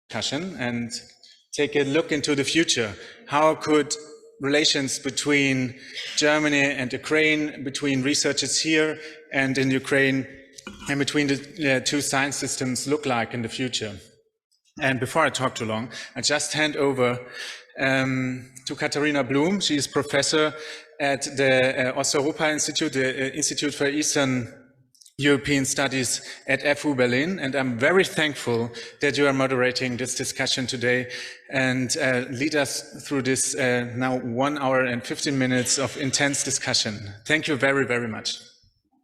discussion and take a look into the future. How could relations between Germany and Ukraine, between researchers here and in Ukraine, and between the two science systems look like in the future? And before I talk too long, I just hand over to Katharina Bluhm. She is professor at the Rozaliia Institute, the Institute for Eastern European Studies at FU Berlin, and I'm very thankful that you are moderating this discussion today and lead us through this now 1 hour and 15 minutes of intense discussion. Thank you very, very much.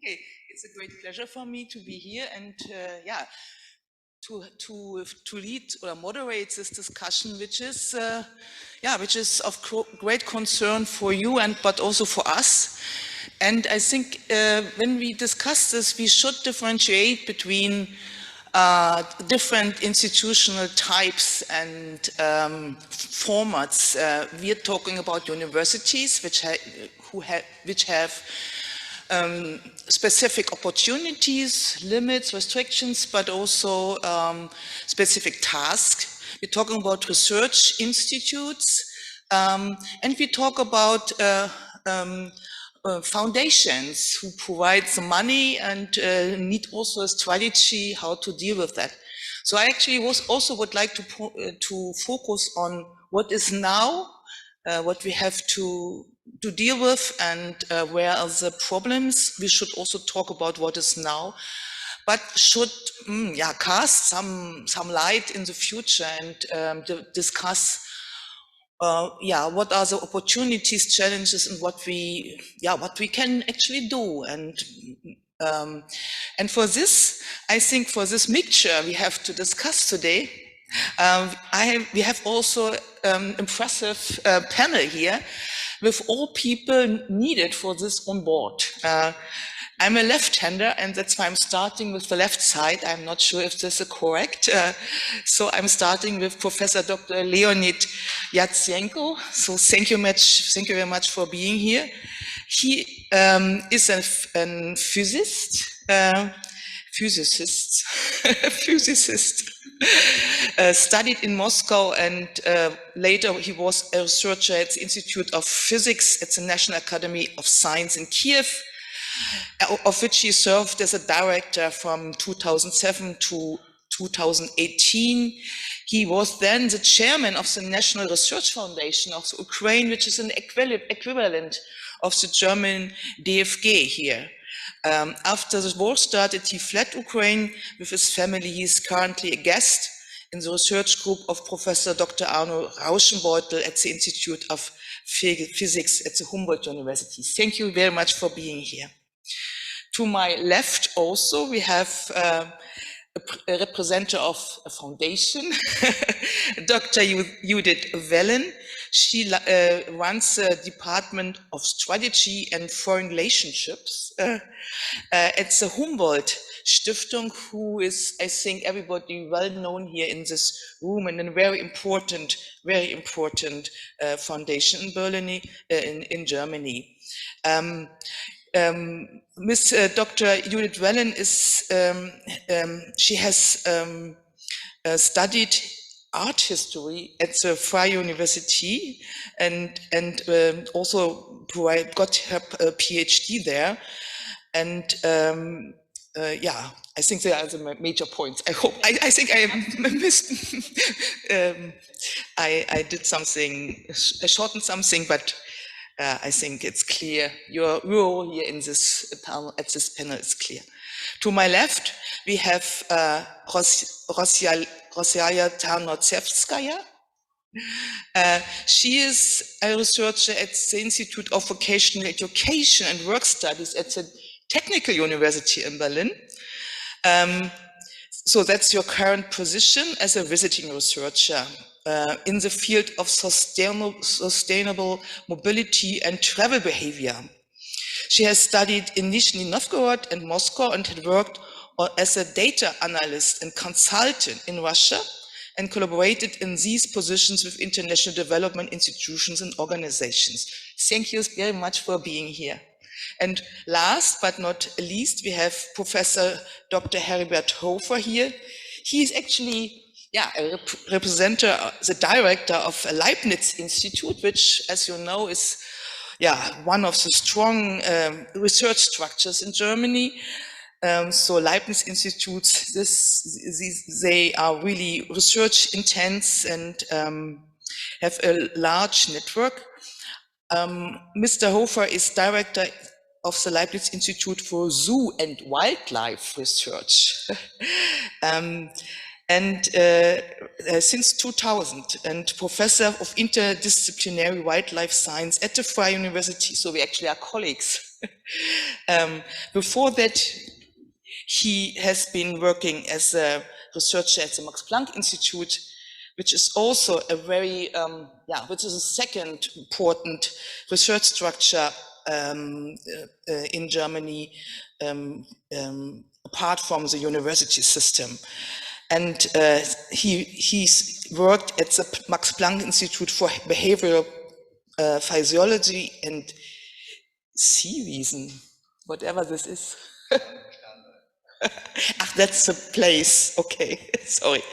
Okay, it's a great pleasure for me to be here and to lead or moderate this discussion, which is of great concern for you but also for us. And I think when we discuss this, we should differentiate between different institutional types and formats. We are talking about universities which have specific opportunities, limits, restrictions, but also specific tasks. We're talking about research institutes, and we talk about foundations who provide the money and need also a strategy how to deal with that. So I actually also would like to focus on what is now, what we have to deal with, and where are the problems. We should also talk about what is now, but should cast some light in the future and discuss what are the opportunities, challenges, and what we can actually do. And for this, I think for this mixture we have to discuss today, we have also impressive panel here with all people needed for this on board. I'm a left-hander, and that's why I'm starting with the left side. I'm not sure if this is correct. So I'm starting with Professor Dr. Leonid Yatsenko. So thank you very much for being here. He is a physicist, studied in Moscow, and later he was a researcher at the Institute of Physics at the National Academy of Science in Kiev, of which he served as a director from 2007 to 2018. He was then the chairman of the National Research Foundation of Ukraine, which is an equivalent of the German DFG here. After the war started, he fled Ukraine with his family. He is currently a guest in the research group of Professor Dr. Arno Rauschenbeutel at the Institute of Physics at the Humboldt University. Thank you very much for being here. To my left also, we have a representative of a foundation, Dr. Judith Wellen. She runs the Department of Strategy and Foreign Relationships at the Humboldt Stiftung, who is, I think, everybody well known here in this room, and a very important foundation in Berlin, in Germany. Miss Dr. Judith Wellen is, she has studied art history at the Freie University and also got her PhD there. And I think there are the major points. I hope. I think I missed. I did something. I shortened something, but I think it's clear. Your role here in this panel, at this panel, is clear. To my left, we have Rozaliia Tarnovetckaia. She is a researcher at the Institute of Vocational Education and Work Studies at the Technical University in Berlin. So that's your current position as a visiting researcher in the field of sustainable mobility and travel behavior. She has studied in Nizhny Novgorod and Moscow and had worked as a data analyst and consultant in Russia, and collaborated in these positions with international development institutions and organizations. Thank you very much for being here. And last but not least, we have Professor Dr. Heribert Hofer here. He is actually a representative, the director of Leibniz Institute, which, as you know, is one of the strong research structures in Germany. So Leibniz Institutes, they are really research intense and have a large network. Mr. Hofer is director of the Leibniz Institute for Zoo and Wildlife Research. Since 2000, and professor of interdisciplinary wildlife science at the Freie University, so we actually are colleagues. Before that, he has been working as a researcher at the Max Planck Institute, which is also a very, which is a second important research structure in Germany, apart from the university system. And he's worked at the Max Planck Institute for Behavioral Physiology and Sea Reason, whatever this is. That's the place. Okay, sorry.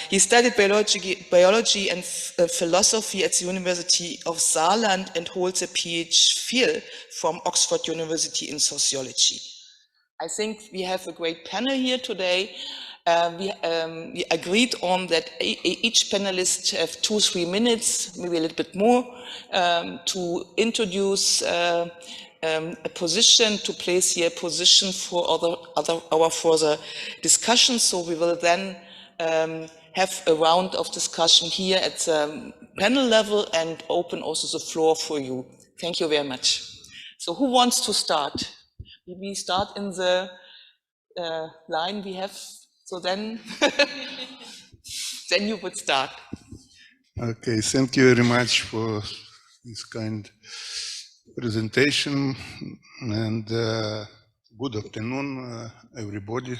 He studied biology and philosophy at the University of Saarland and holds a PhD from Oxford University in sociology. I think we have a great panel here today. We agreed on that each panelist have 2-3 minutes, maybe a little bit more, to introduce a position, to place here a position for our further discussion. So we will then have a round of discussion here at the panel level and open also the floor for you. Thank you very much. So who wants to start? We start in the line we have. So then, then you would start. Okay, thank you very much for this kind presentation, and good afternoon, everybody,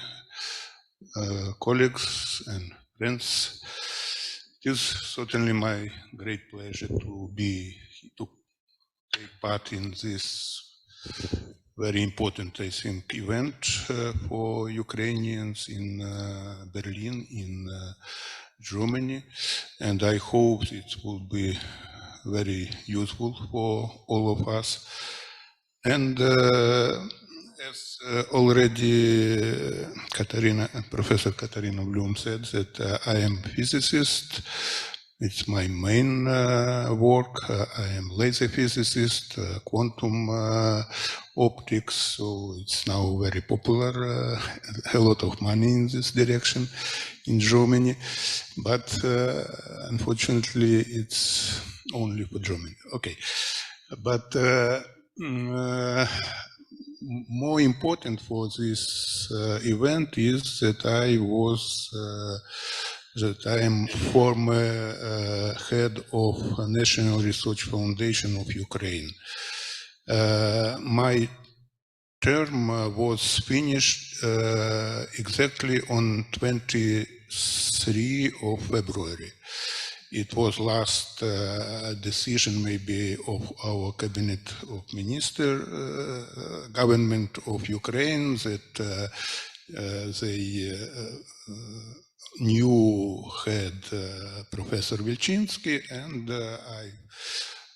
colleagues and friends. It is certainly my great pleasure to take part in this very important, I think, event for Ukrainians in Berlin, in Germany, and I hope it will be very useful for all of us. And as already Professor Katharina Bluhm said, that I am a physicist. It's my main work. I am laser physicist, quantum optics, so it's now very popular, a lot of money in this direction in Germany, but unfortunately it's only for Germany. Okay, but more important for this event is that I am former head of National Research Foundation of Ukraine. My term was finished exactly on 23 of February. It was last decision maybe of our cabinet of minister, government of Ukraine, that they new head Professor Vilchinsky, and I,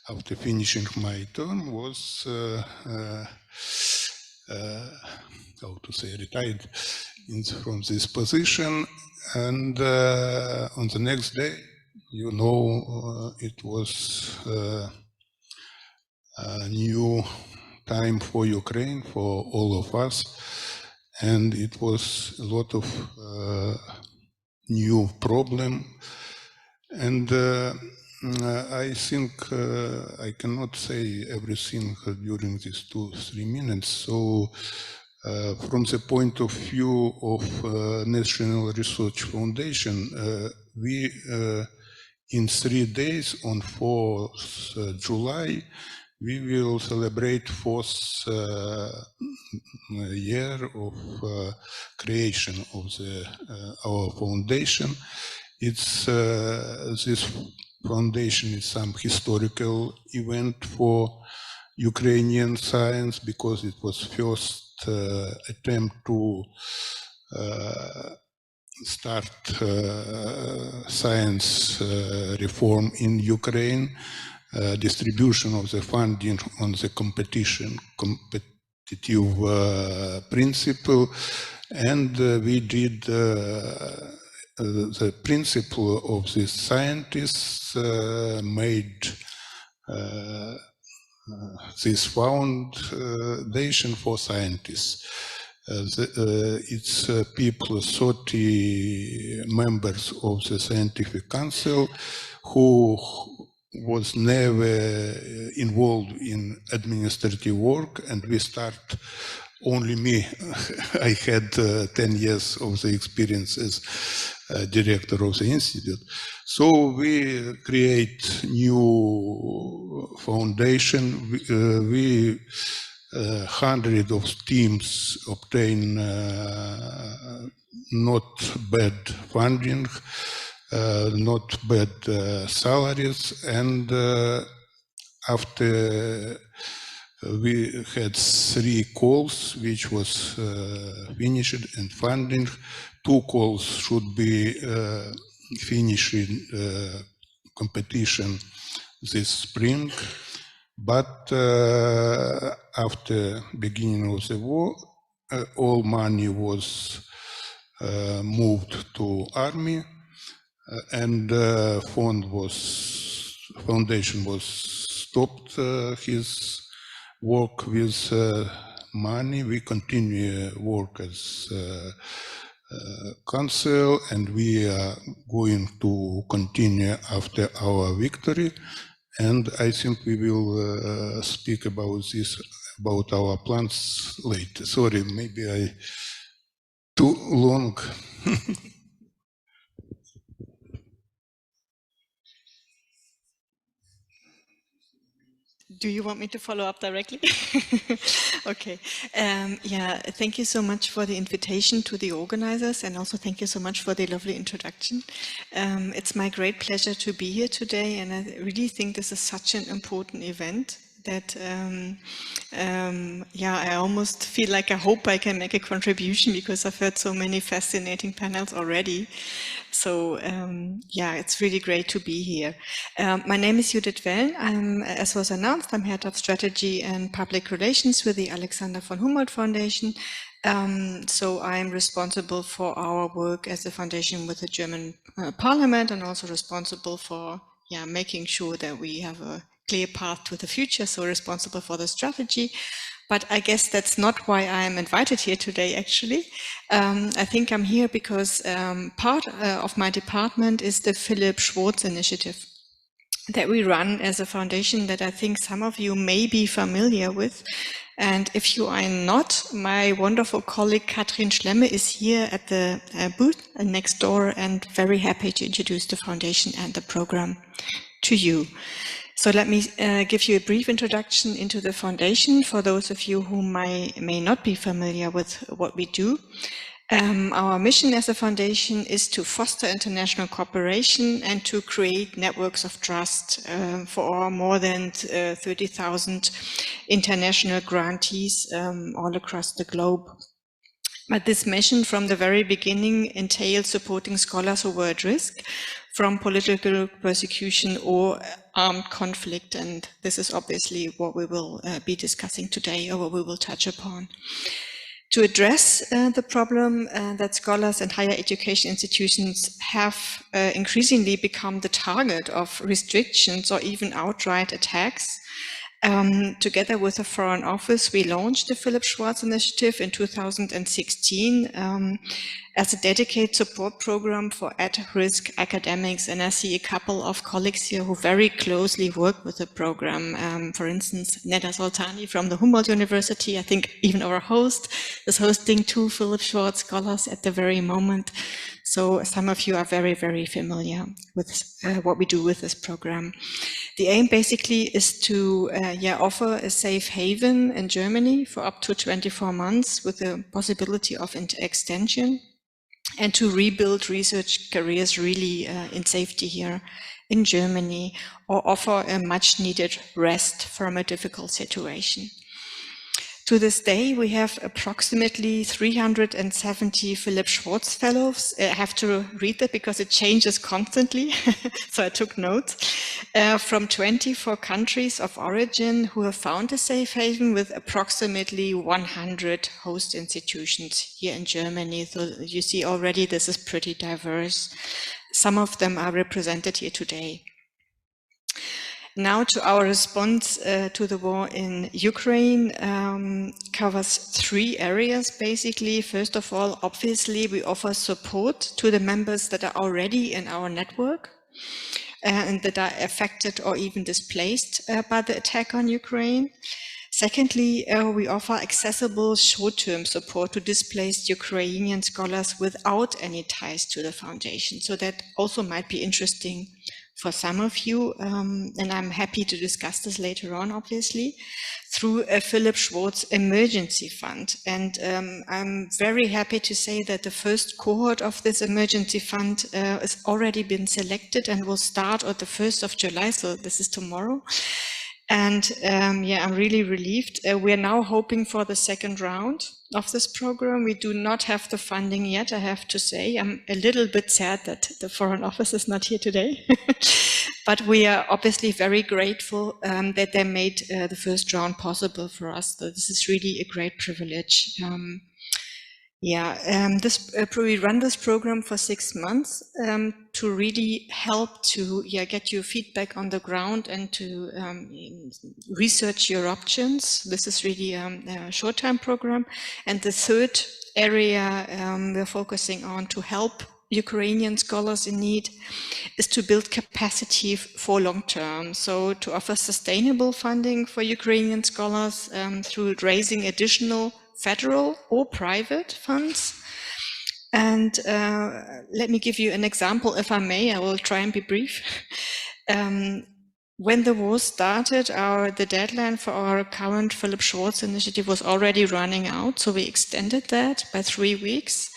after finishing my term, was how to say, retired from this position, and on the next day, you know, it was a new time for Ukraine, for all of us, and it was a lot of new problem, and I think I cannot say everything during these 2-3 minutes. So from the point of view of National Research Foundation, we in 3 days on 4th July, we will celebrate 4th year of creation of our foundation. It's this foundation is some historical event for Ukrainian science, because it was first attempt to start science reform in Ukraine, distribution of the funding on the competitive principle, and we did the principle of the scientists made this foundation for scientists. It's people, 30 members of the scientific council who was never involved in administrative work, and we start only me. I had 10 years of the experience as director of the institute. So we create new foundation. We 100 of teams obtain not bad funding, not bad salaries, and after we had 3 calls which was finished and funding. 2 calls should be finished competition this spring, but after beginning of the war, all money was moved to army, and foundation was stopped his work with money. We continue work as council, and we are going to continue after our victory. And I think we will speak about this, about our plans later. Sorry, maybe I too long. Do you want me to follow up directly? Okay. Yeah, thank you so much for the invitation to the organizers, and also thank you so much for the lovely introduction. It's my great pleasure to be here today, and I really think this is such an important event that, yeah, I almost feel like I hope I can make a contribution, because I've heard so many fascinating panels already. So yeah, it's really great to be here. My name is Judith Wellen. As was announced, I'm head of strategy and public relations with the Alexander von Humboldt Foundation. So I'm responsible for our work as a foundation with the German Parliament, and also responsible for making sure that we have a clear path to the future, so responsible for the strategy. But I guess that's not why I'm invited here today, actually. I think I'm here because part of my department is the Philip Schwartz initiative that we run as a foundation that I think some of you may be familiar with. And if you are not, my wonderful colleague Katrin Schlemme is here at the booth next door, and very happy to introduce the foundation and the program to you. So let me give you a brief introduction into the foundation for those of you who may not be familiar with what we do. Our mission as a foundation is to foster international cooperation and to create networks of trust for our more than 30,000 international grantees all across the globe. But this mission from the very beginning entails supporting scholars who were at risk from political persecution or armed conflict, and this is obviously what we will be discussing today, or what we will touch upon. To address the problem that scholars and higher education institutions have increasingly become the target of restrictions or even outright attacks, together with the Foreign Office, we launched the Philip Schwartz Initiative in 2016 as a dedicated support program for at-risk academics. And I see a couple of colleagues here who very closely work with the program. For instance, Neda Soltani from the Humboldt University. I think even our host is hosting 2 Philip Schwartz scholars at the very moment. So some of you are very, very familiar with what we do with this program. The aim basically is to offer a safe haven in Germany for up to 24 months with the possibility of extension, and to rebuild research careers really in safety here in Germany, or offer a much needed rest from a difficult situation. To this day, we have approximately 370 Philip Schwartz Fellows. I have to read that because it changes constantly, so I took notes, from 24 countries of origin who have found a safe haven, with approximately 100 host institutions here in Germany. So you see already this is pretty diverse. Some of them are represented here today. Now to our response to the war in Ukraine, covers 3 areas basically. First of all, obviously, we offer support to the members that are already in our network and that are affected or even displaced by the attack on Ukraine. Secondly, we offer accessible short-term support to displaced Ukrainian scholars without any ties to the foundation. So that also might be interesting for some of you, and I'm happy to discuss this later on, obviously, through a Philip Schwartz emergency fund. And I'm very happy to say that the first cohort of this emergency fund has already been selected and will start on the 1st of July, so this is tomorrow. And yeah, I'm really relieved. We are now hoping for the second round of this program. We do not have the funding yet, I have to say. I'm a little bit sad that the Foreign Office is not here today. But we are obviously very grateful that they made the first round possible for us. So this is really a great privilege. We run this program for 6 months to really help to get your feedback on the ground and to research your options. This is really a short-term program. And the third area we're focusing on to help Ukrainian scholars in need is to build capacity for long-term. So to offer sustainable funding for Ukrainian scholars through raising additional federal or private funds. And let me give you an example, if I may. I will try and be brief. When the war started, the deadline for our current Philip Schwartz initiative was already running out, so we extended that by 3 weeks.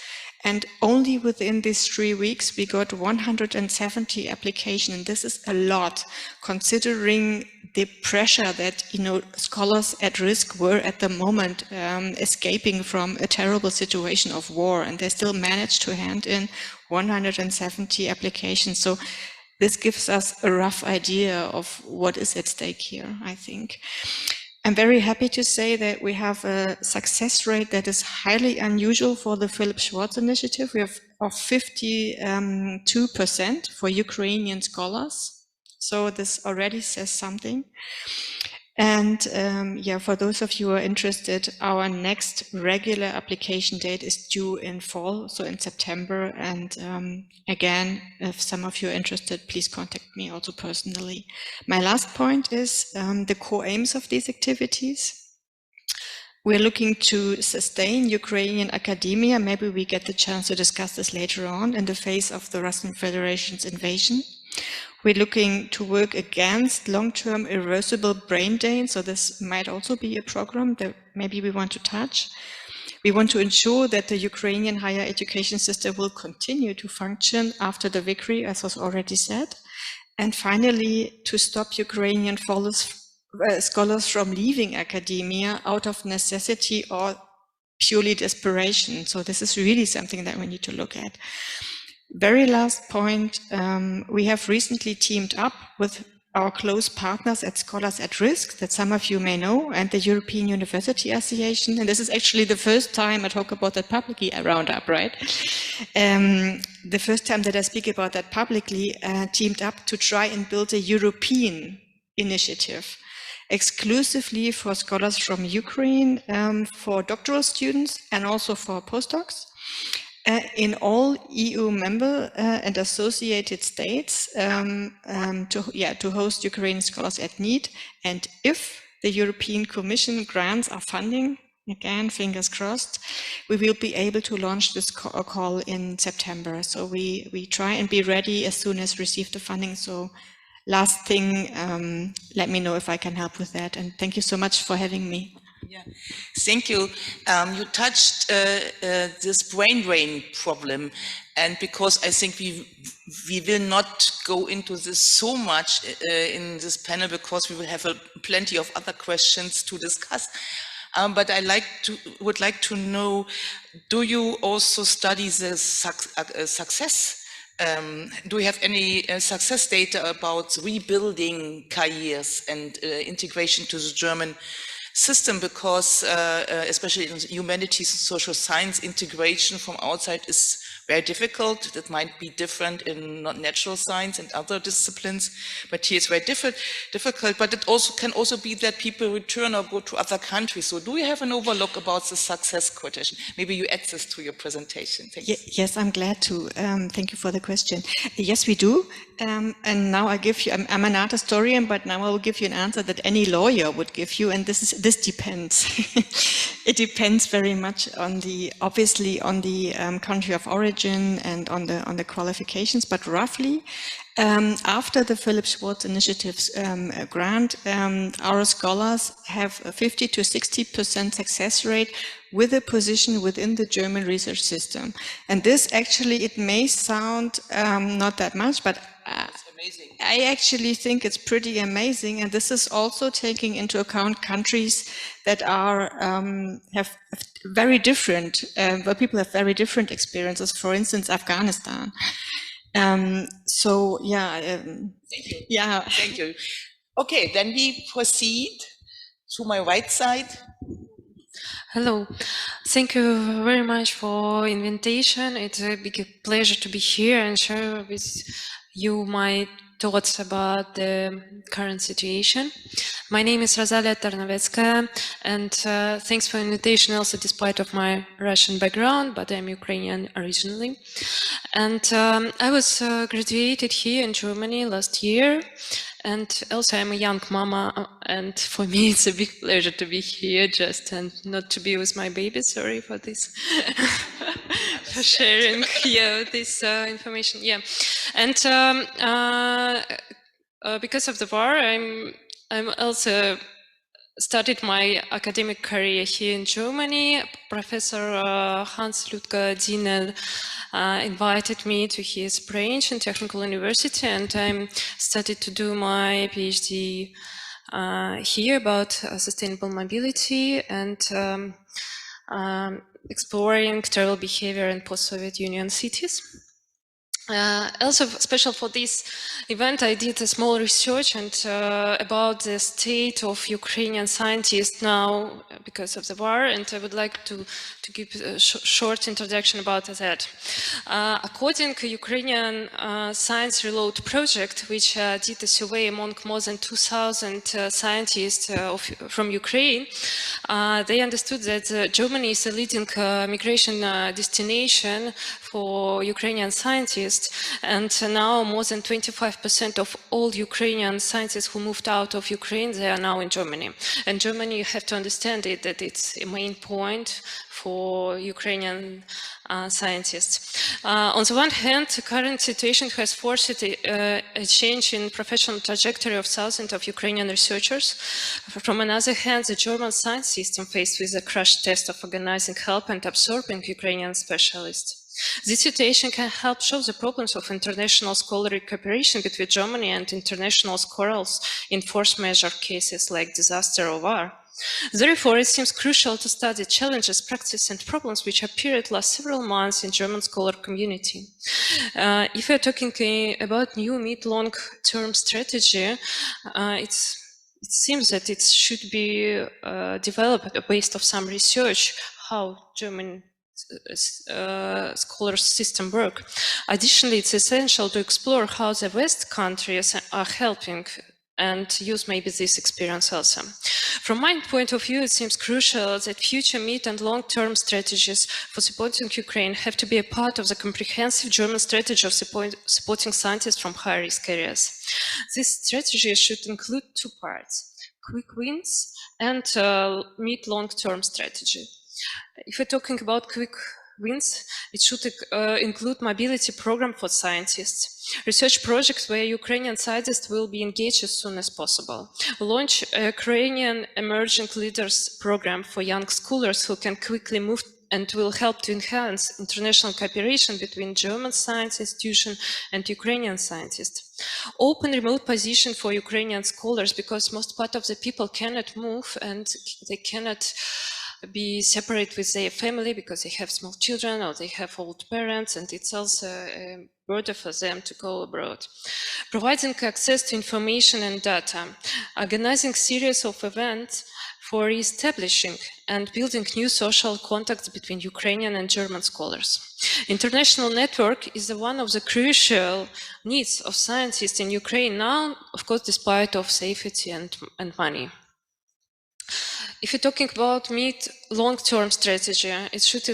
And only within these 3 weeks, we got 170 applications. And this is a lot, considering the pressure that scholars at risk were at the moment escaping from a terrible situation of war, and they still managed to hand in 170 applications. So this gives us a rough idea of what is at stake here, I think. I'm very happy to say that we have a success rate that is highly unusual for the Philip Schwartz initiative. We have 52% for Ukrainian scholars. So this already says something. And for those of you who are interested, our next regular application date is due in fall, so in September. And again, if some of you are interested, please contact me also personally. My last point is the core aims of these activities. We're looking to sustain Ukrainian academia. Maybe we get the chance to discuss this later on in the face of the Russian Federation's invasion. We're looking to work against long-term irreversible brain drain. So this might also be a program that maybe we want to touch. We want to ensure that the Ukrainian higher education system will continue to function after the victory, as was already said. And finally, to stop Ukrainian scholars from leaving academia out of necessity or purely desperation. So this is really something that we need to look at. Very last point, we have recently teamed up with our close partners at Scholars at Risk, that some of you may know, and the European University Association. And this is actually the first time I talk about that publicly at Roundup, right? The first time that I speak about that publicly, teamed up to try and build a European initiative exclusively for scholars from Ukraine, for doctoral students and also for postdocs. In all EU member and associated states to host Ukrainian scholars at need. And if the European Commission grants our funding, again, fingers crossed, we will be able to launch this call in September. So we try and be ready as soon as receive the funding. So last thing, let me know if I can help with that. And thank you so much for having me. Yeah, thank you. You touched this brain drain problem, and because I think we will not go into this so much in this panel, because we will have plenty of other questions to discuss. But would like to know, do you also study the success? Do you have any success data about rebuilding careers and integration to the German system? Because especially in humanities and social science, integration from outside is very difficult. That might be different in natural science and other disciplines, but here it's very difficult. But it also can also be that people return or go to other countries. So do you have an overlook about the success quotation? Maybe you add this to your presentation. Thanks. Yes, I'm glad to. Thank you for the question. Yes, we do. And now I give you, I'm an art historian, but now I will give you an answer that any lawyer would give you. And this depends. It depends very much on obviously on the country of origin and on the qualifications, but roughly after the Philip Schwartz Initiative's grant, our scholars have a 50 to 60% success rate with a position within the German research system. And this actually, it may sound not that much, but I actually think it's pretty amazing. And this is also taking into account countries that are have very different, where people have very different experiences. For instance, Afghanistan. So yeah. Thank you. Yeah. Thank you. Okay, then we proceed to my right side. Hello, thank you very much for invitation. It's a big pleasure to be here and share with you my thoughts about the current situation. My name is Rozaliia Tarnovetckaia, and thanks for invitation also despite of my Russian background, but I'm Ukrainian originally. And I was graduated here in Germany last year. And also I'm a young mama, and for me it's a big pleasure to be here just and not to be with my baby. Sorry for this, for sharing this information. Yeah, and because of the war, I'm also started my academic career here in Germany. Professor Hans-Ludger Dienel invited me to his branch in Technical University, and I started to do my PhD here about sustainable mobility and exploring travel behavior in post-Soviet Union cities. Also special for this event, I did a small research and about the state of Ukrainian scientists now because of the war, and I would like to give a short introduction about that. According to Ukrainian Science Reload project, which did a survey among more than 2,000 scientists from Ukraine, they understood that Germany is a leading migration destination for Ukrainian scientists, and now more than 25% of all Ukrainian scientists who moved out of Ukraine, they are now in Germany. And Germany, you have to understand it, that it's a main point for Ukrainian scientists. On the one hand, the current situation has forced a change in professional trajectory of thousands of Ukrainian researchers. From another hand, the German science system faced with a crash test of organizing help and absorbing Ukrainian specialists. This situation can help show the problems of international scholarly cooperation between Germany and international scholars in force majeure cases like disaster or war. Therefore, it seems crucial to study challenges, practices, and problems which appeared last several months in German scholar community. If we're talking about new mid-long-term strategy, it seems that it should be developed based on some research how German scholar system work. Additionally, it's essential to explore how the West countries are helping and use maybe this experience also. From my point of view, it seems crucial that future mid- and long-term strategies for supporting Ukraine have to be a part of the comprehensive German strategy of supporting scientists from high-risk areas. This strategy should include two parts: quick wins and mid-long-term strategy. If we're talking about quick wins, it should include mobility program for scientists, research projects where Ukrainian scientists will be engaged as soon as possible, launch a Ukrainian Emerging Leaders program for young scholars who can quickly move and will help to enhance international cooperation between German science institutions and Ukrainian scientists. Open remote position for Ukrainian scholars, because most part of the people cannot move and they cannot be separate with their family because they have small children or they have old parents, and it's also a burden for them to go abroad. Providing access to information and data, organizing series of events for establishing and building new social contacts between Ukrainian and German scholars. International network is one of the crucial needs of scientists in Ukraine now, of course, despite of safety and money. If you're talking about mid-long-term strategy, it should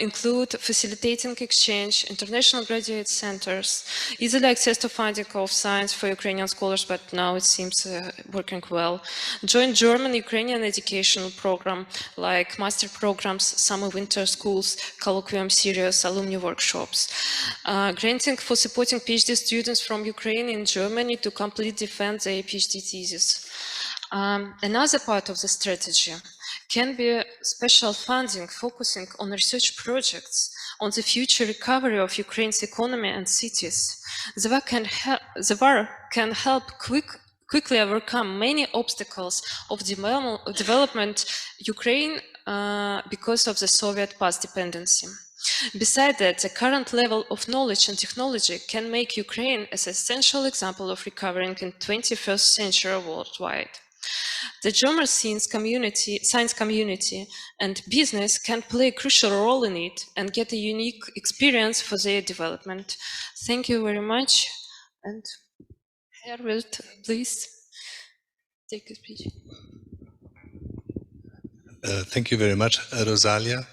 include facilitating exchange, international graduate centers, easily access to funding of science for Ukrainian scholars, but now it seems working well. Joint German-Ukrainian educational program, like master programs, summer winter schools, colloquium series, alumni workshops. Granting for supporting PhD students from Ukraine in Germany to complete defend their PhD thesis. Another part of the strategy can be special funding focusing on research projects on the future recovery of Ukraine's economy and cities. The war can help quickly overcome many obstacles of development Ukraine because of the Soviet past dependency. Besides that, the current level of knowledge and technology can make Ukraine an essential example of recovering in 21st century worldwide. The German science community and business can play a crucial role in it and get a unique experience for their development. Thank you very much. And Heribert, please take the speech. Thank you very much, Rozaliia.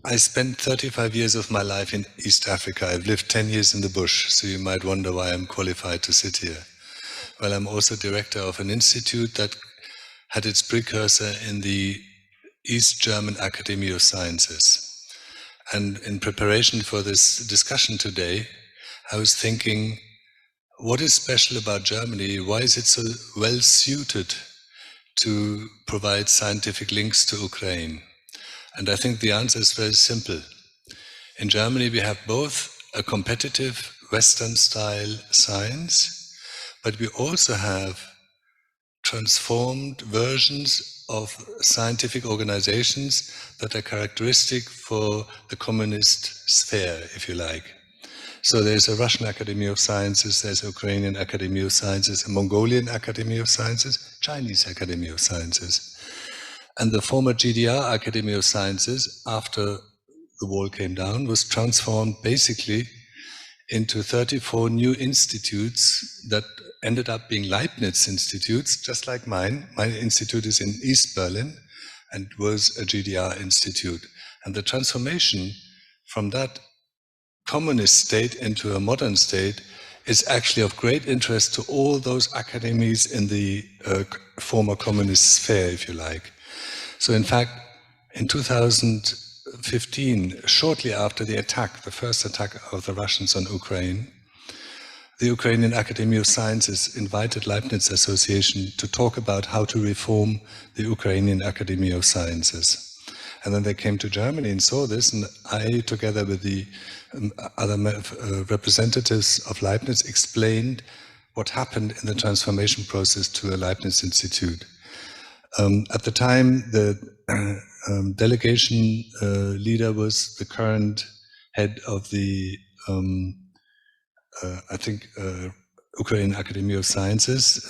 I spent 35 years of my life in East Africa. I've lived 10 years in the bush, so you might wonder why I'm qualified to sit here. Well, I'm also director of an institute that had its precursor in the East German Academy of Sciences. And in preparation for this discussion today, I was thinking, what is special about Germany? Why is it so well suited to provide scientific links to Ukraine? And I think the answer is very simple. In Germany, we have both a competitive Western-style science, but we also have transformed versions of scientific organizations that are characteristic for the communist sphere, if you like. So there's a Russian Academy of Sciences, there's a Ukrainian Academy of Sciences, a Mongolian Academy of Sciences, Chinese Academy of Sciences. And the former GDR Academy of Sciences, after the wall came down, was transformed basically into 34 new institutes that ended up being Leibniz Institutes, just like mine. My institute is in East Berlin and was a GDR institute. And the transformation from that communist state into a modern state is actually of great interest to all those academies in the former communist sphere, if you like. So in fact, in 2015, shortly after the attack, the first attack of the Russians on Ukraine, the Ukrainian Academy of Sciences invited Leibniz Association to talk about how to reform the Ukrainian Academy of Sciences. And then they came to Germany and saw this, and I, together with the other representatives of Leibniz, explained what happened in the transformation process to a Leibniz Institute. At the time, the delegation leader was the current head of the I think Ukrainian Academy of Sciences.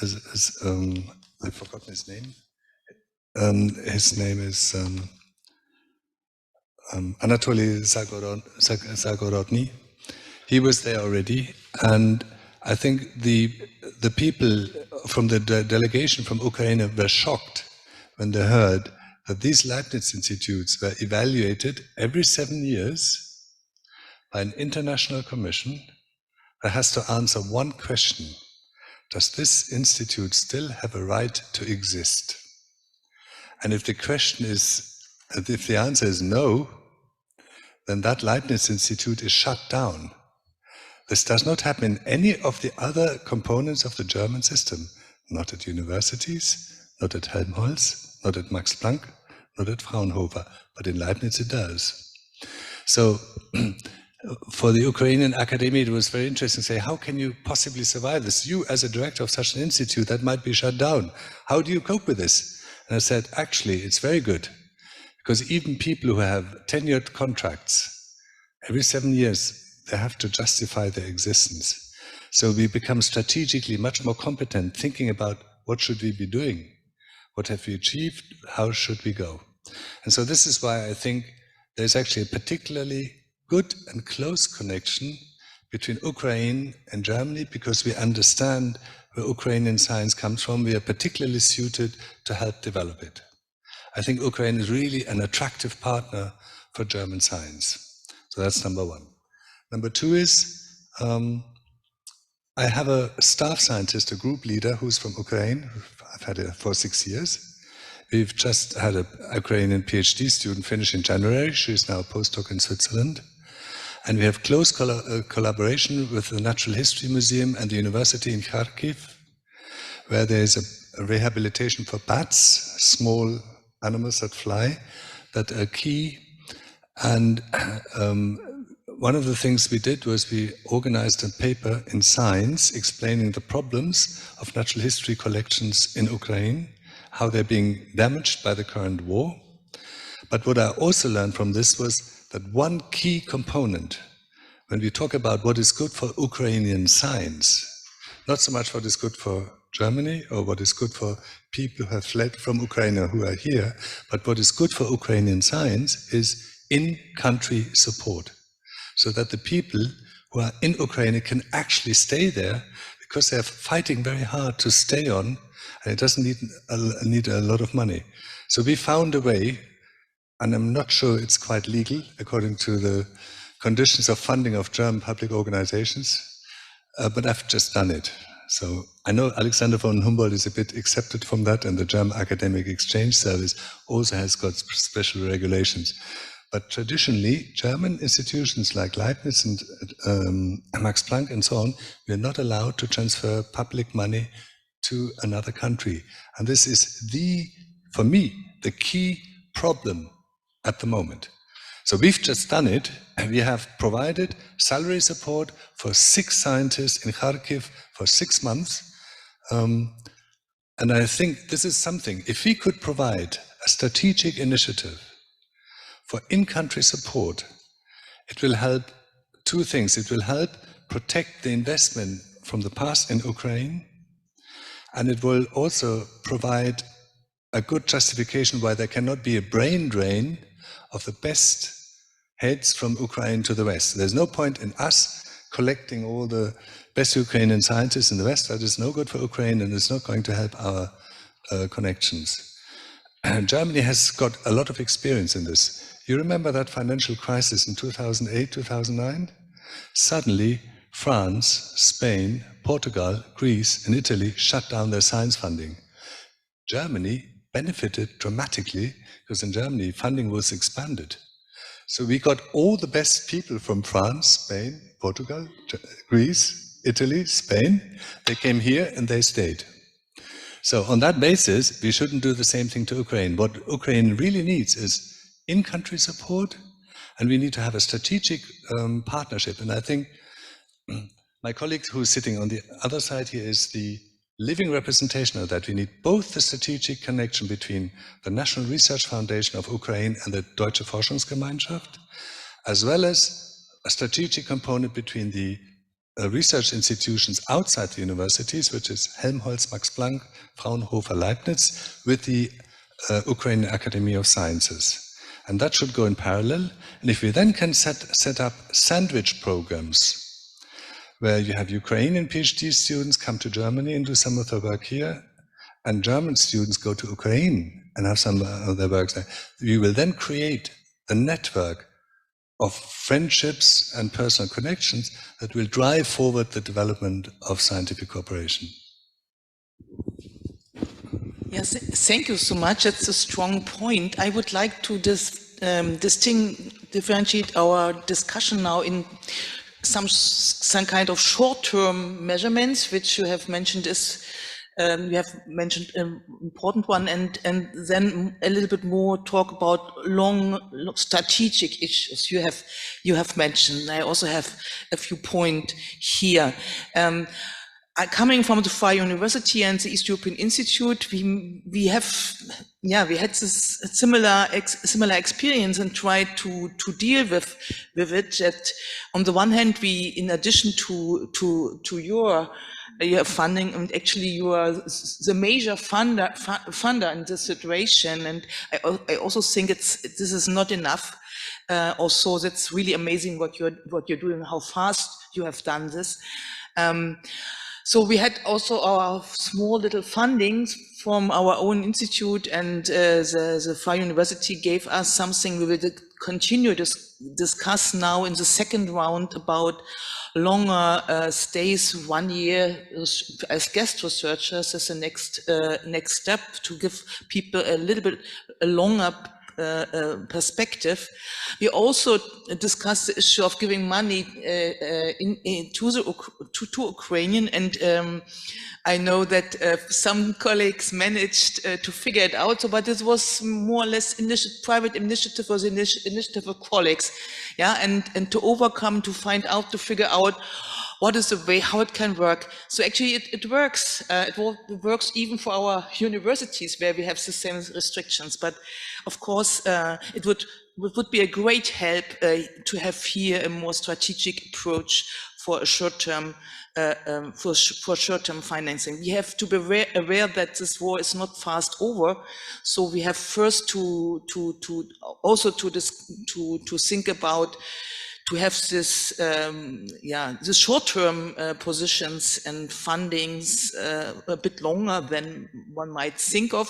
I've forgotten his name. His name is Anatoly Zagorodny. He was there already, and I think the people from the delegation from Ukraine were shocked when they heard that these Leibniz Institutes were evaluated every 7 years by an international commission that has to answer one question: does this institute still have a right to exist? And if the answer is no, then that Leibniz Institute is shut down. This does not happen in any of the other components of the German system, not at universities, not at Helmholtz, not at Max Planck, not at Fraunhofer, but in Leibniz it does. So for the Ukrainian academy, it was very interesting to say, how can you possibly survive this? You, as a director of such an institute, that might be shut down. How do you cope with this? And I said, actually, it's very good, because even people who have tenured contracts, every 7 years, they have to justify their existence. So we become strategically much more competent, thinking about what should we be doing? What have we achieved? How should we go? And so this is why I think there's actually a particularly good and close connection between Ukraine and Germany, because we understand where Ukrainian science comes from. We are particularly suited to help develop it. I think Ukraine is really an attractive partner for German science. So that's number one. Number two is, I have a staff scientist, a group leader who's from Ukraine. I've had her for 6 years. We've just had a Ukrainian PhD student finish in January. She's now a postdoc in Switzerland. And we have close collaboration with the Natural History Museum and the University in Kharkiv, where there's a rehabilitation for bats, small animals that fly, that are key. And one of the things we did was we organized a paper in Science explaining the problems of natural history collections in Ukraine, how they're being damaged by the current war. But what I also learned from this was that one key component, when we talk about what is good for Ukrainian science, not so much what is good for Germany or what is good for people who have fled from Ukraine or who are here, but what is good for Ukrainian science is in-country support, so that the people who are in Ukraine can actually stay there, because they're fighting very hard to stay on, and it doesn't need a lot of money. So we found a way, and I'm not sure it's quite legal according to the conditions of funding of German public organizations, but I've just done it. So I know Alexander von Humboldt is a bit accepted from that, and the German Academic Exchange Service also has got special regulations. But traditionally, German institutions like Leibniz and Max Planck and so on, we're not allowed to transfer public money to another country. And this is for me, the key problem at the moment. So we've just done it, and we have provided salary support for 6 scientists in Kharkiv for 6 months. And I think this is something, if we could provide a strategic initiative for in-country support, it will help 2 things. It will help protect the investment from the past in Ukraine, and it will also provide a good justification why there cannot be a brain drain of the best heads from Ukraine to the West. There's no point in us collecting all the best Ukrainian scientists in the West. That is no good for Ukraine, and it's not going to help our connections. And Germany has got a lot of experience in this. You remember that financial crisis in 2008, 2009? Suddenly, France, Spain, Portugal, Greece, and Italy shut down their science funding. Germany benefited dramatically, because in Germany, funding was expanded. So we got all the best people from France, Spain, Portugal, Greece, Italy, Spain. They came here and they stayed. So on that basis, we shouldn't do the same thing to Ukraine. What Ukraine really needs is in-country support, and we need to have a strategic partnership. And I think my colleague who's sitting on the other side here is the living representation of that. We need both the strategic connection between the National Research Foundation of Ukraine and the Deutsche Forschungsgemeinschaft, as well as a strategic component between the research institutions outside the universities, which is Helmholtz, Max Planck, Fraunhofer, Leibniz, with the Ukrainian Academy of Sciences. And that should go in parallel. And if we then can set up sandwich programs, where you have Ukrainian PhD students come to Germany and do some of their work here, and German students go to Ukraine and have some of their work there, we will then create a network of friendships and personal connections that will drive forward the development of scientific cooperation. Yes, thank you so much. That's a strong point. I would like to differentiate our discussion now in some kind of short-term measurements, which you have mentioned is You have mentioned an important one, and then a little bit more talk about long strategic issues you have mentioned. I also have a few points here. Coming from the FAR University and the East European Institute, we had this similar experience and tried to deal with it. That on the one hand, we, in addition to your funding, and actually you are the major funder in this situation, and I also think this is not enough. Also, that's really amazing what you're doing, how fast you have done this. So we had also our small little fundings from our own institute, and the FAR University gave us something we will continue to discuss now in the second round about longer stays, 1 year as guest researchers as the next step to give people a little bit a longer perspective. We also discussed the issue of giving money to Ukrainian, and I know that some colleagues managed to figure it out. So, but this was more or less private initiative, was initiative of colleagues, yeah, and to overcome, to find out, to figure out what is the way, how it can work. So actually it works. It works even for our universities where we have the same restrictions. But of course, it would be a great help to have here a more strategic approach for a short-term short-term financing. We have to be aware that this war is not fast over. So we have first to think about to have this, the short-term positions and fundings a bit longer than one might think of,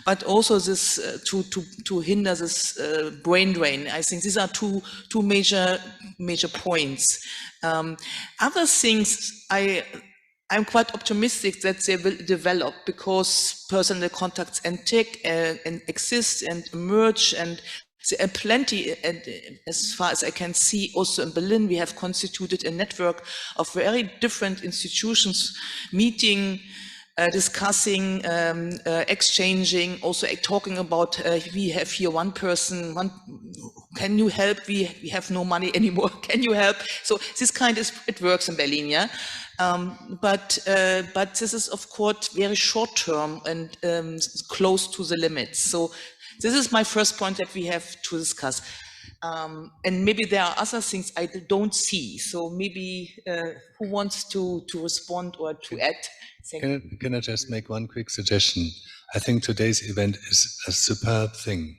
but also this to hinder this brain drain. I think these are two major points. Other things I'm quite optimistic that they will develop because personal contacts and tech exist and emerge, and there are plenty, and as far as I can see, also in Berlin, we have constituted a network of very different institutions meeting, discussing, exchanging, also talking about, we have here one person, can you help? We have no money anymore, can you help? So this kind of, it works in Berlin, yeah? But this is of course very short term and close to the limits. So this is my first point that we have to discuss. And maybe there are other things I don't see. So maybe who wants to respond or to add? Can I just make one quick suggestion? I think today's event is a superb thing,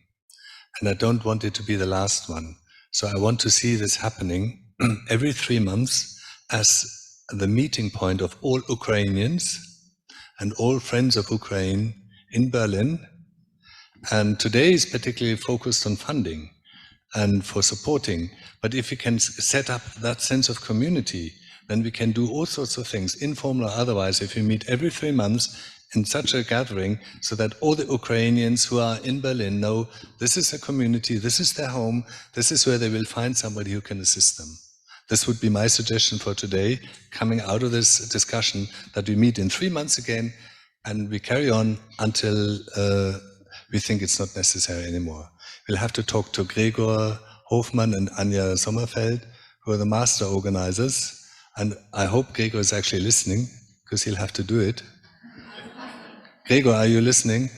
and I don't want it to be the last one. So I want to see this happening every 3 months as the meeting point of all Ukrainians and all friends of Ukraine in Berlin. And today is particularly focused on funding and for supporting. But if we can set up that sense of community, then we can do all sorts of things, informal or otherwise, if we meet every 3 months in such a gathering, so that all the Ukrainians who are in Berlin know this is a community, this is their home, this is where they will find somebody who can assist them. This would be my suggestion for today, coming out of this discussion, that we meet in 3 months again, and we carry on until we think it's not necessary anymore. We'll have to talk to Gregor Hofmann and Anja Sommerfeld, who are the master organizers, and I hope Gregor is actually listening, because he'll have to do it. Gregor, are you listening?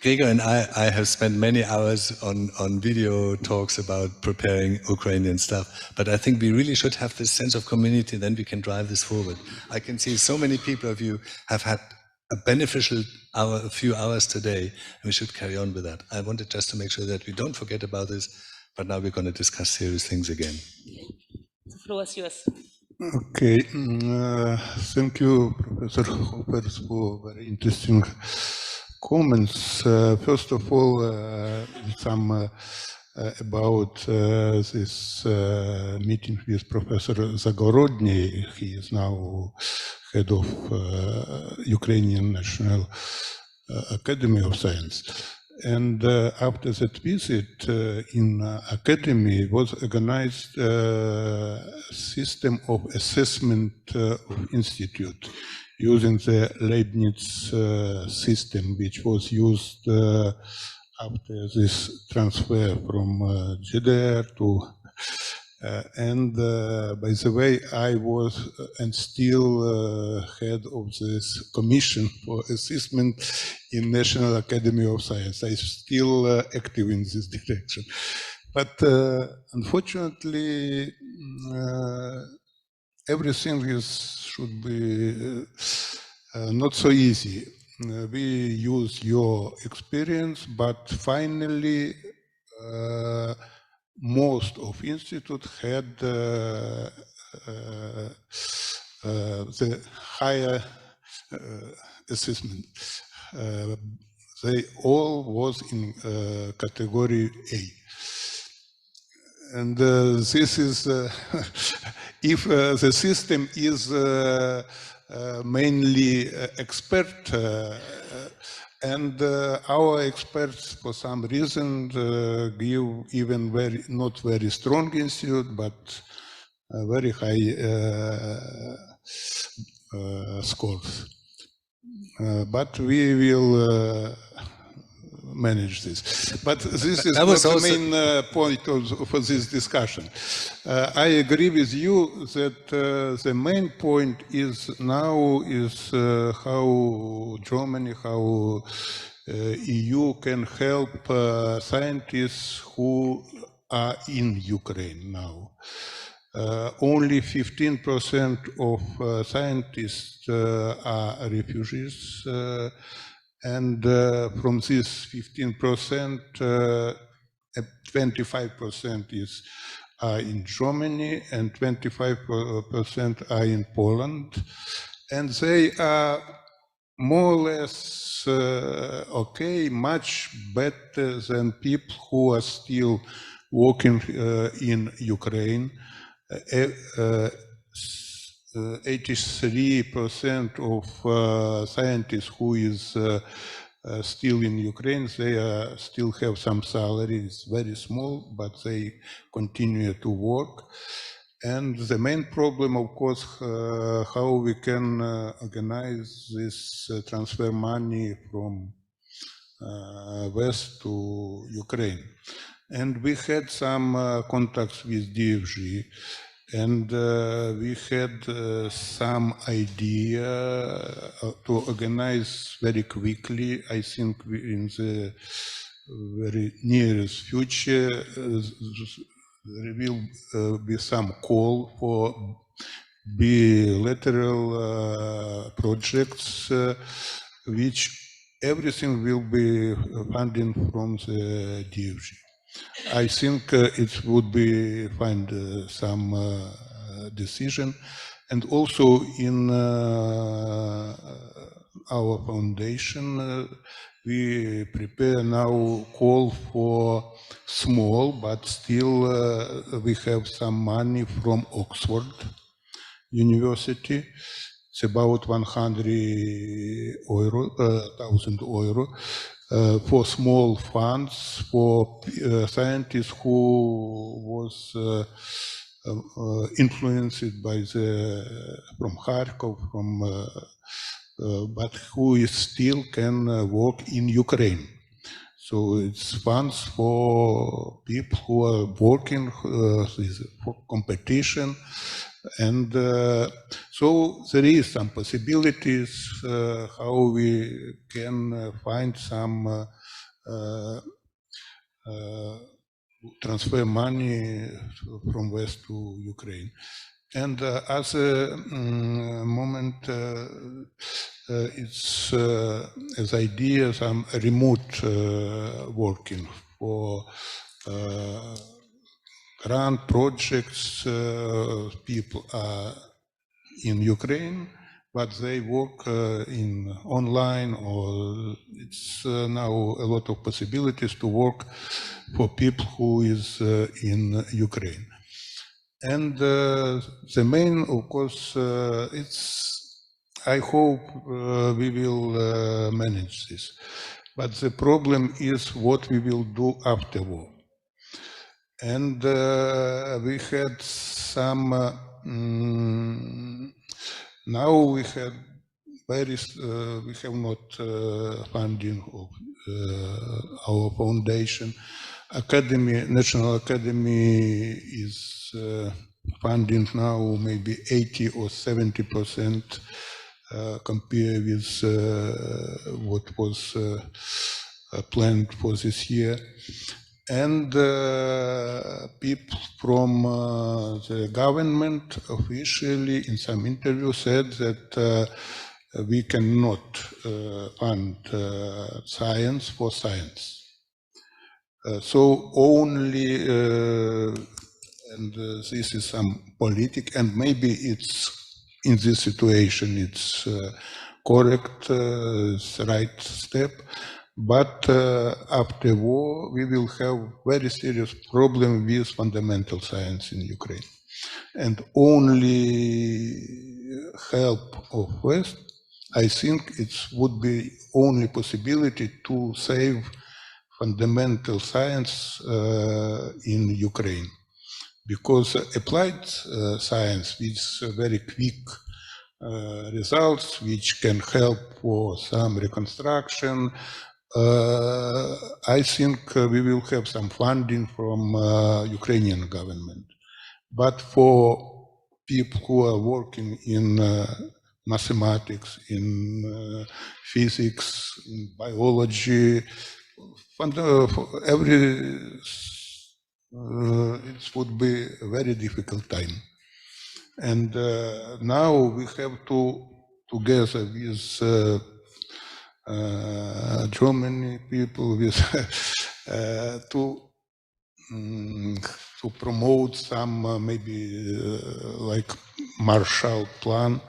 Gregor and I have spent many hours on video talks about preparing Ukrainian stuff, but I think we really should have this sense of community, then we can drive this forward. I can see so many people of you have had a beneficial a few hours today, and we should carry on with that. I wanted just to make sure that we don't forget about this, but now we're going to discuss serious things again. The floor is yours. Okay, thank you, Professor Hofer, for very interesting comments. First of all, some about this meeting with Professor Zagorodny. He is now head of Ukrainian National Academy of Science. and after that visit in academy was organized a system of assessment of institute using the Leibniz system, which was used after this transfer from GDR to and by the way, I was and still head of this commission for assessment in National Academy of Science. I'm still active in this direction. But unfortunately, everything should be not so easy. We use your experience, but finally, most of institute had the higher assessment. They all was in category A. And this is, if the system is mainly expert, and our experts, for some reason, give even not very strong institute, but very high scores. But we will manage this. But this is not the main point for this discussion. I agree with you that the main point is now is how Germany, how EU can help scientists who are in Ukraine now. Only 15% of scientists are refugees, and from this 15%, 25% is in Germany and 25% are in Poland, and they are more or less okay, much better than people who are still working in Ukraine. 83% of scientists who is still in Ukraine, they still have some salaries, very small, but they continue to work. And the main problem, of course, how we can organize this transfer money from West to Ukraine. And we had some contacts with DFG, and we had some idea to organize very quickly. I think in the very nearest future, there will be some call for bilateral projects, which everything will be funded from the DFG. I think it would be find some decision, and also in our foundation we prepare now call for small, but still we have some money from Oxford University. It's about 100,000 euro. For small funds for scientists who was influenced by from Kharkov, but who is still can work in Ukraine. So it's funds for people who are working for competition. And so there is some possibilities how we can find some transfer money from West to Ukraine. And as a moment, it's as idea some remote working for grant projects. People are in Ukraine, but they work in online, or it's now a lot of possibilities to work for people who is in Ukraine. And the main, of course, it's, I hope we will manage this. but the problem is what we will do after war. And we had some, now we have we have not funding of our foundation. National Academy is funding now maybe 80 or 70% compared with what was planned for this year. And people from the government officially in some interview said that we cannot fund science for science. So only, and this is some politic, and maybe it's in this situation it's correct, it's right step, but after war we will have very serious problem with fundamental science in Ukraine, and only help of West, I think it would be only possibility to save fundamental science in Ukraine, because applied science with very quick results, which can help for some reconstruction, I think we will have some funding from Ukrainian government. But for people who are working in mathematics, in physics, in biology, it would be a very difficult time. And now we have to, together with Germany people, with to promote some maybe like Marshall Plan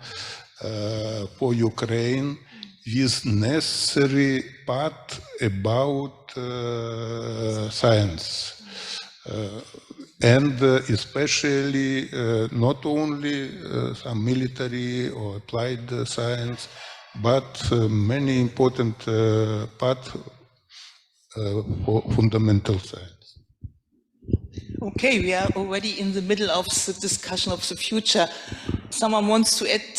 for Ukraine, with necessary part about science, and especially not only some military or applied science, but many important part for fundamental science. Okay, we are already in the middle of the discussion of the future. Someone wants to add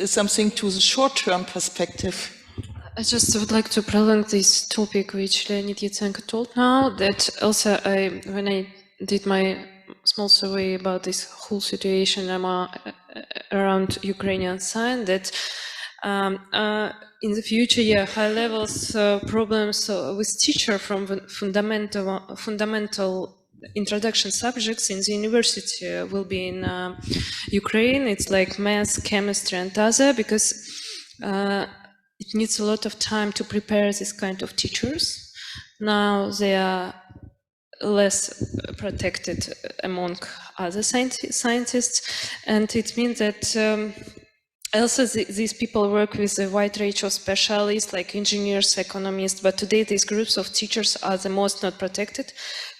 something to the short-term perspective. I just would like to prolong this topic which Leonid Yatsenko told now, that also when I did my small survey about this whole situation around Ukrainian science, that in the future, high levels problems with teacher from fundamental introduction subjects in the university will be in Ukraine. It's like math, chemistry, and other, because it needs a lot of time to prepare this kind of teachers. Now they are less protected among other scientists, and it means that also these people work with a wide range of specialists like engineers, economists, but today these groups of teachers are the most not protected.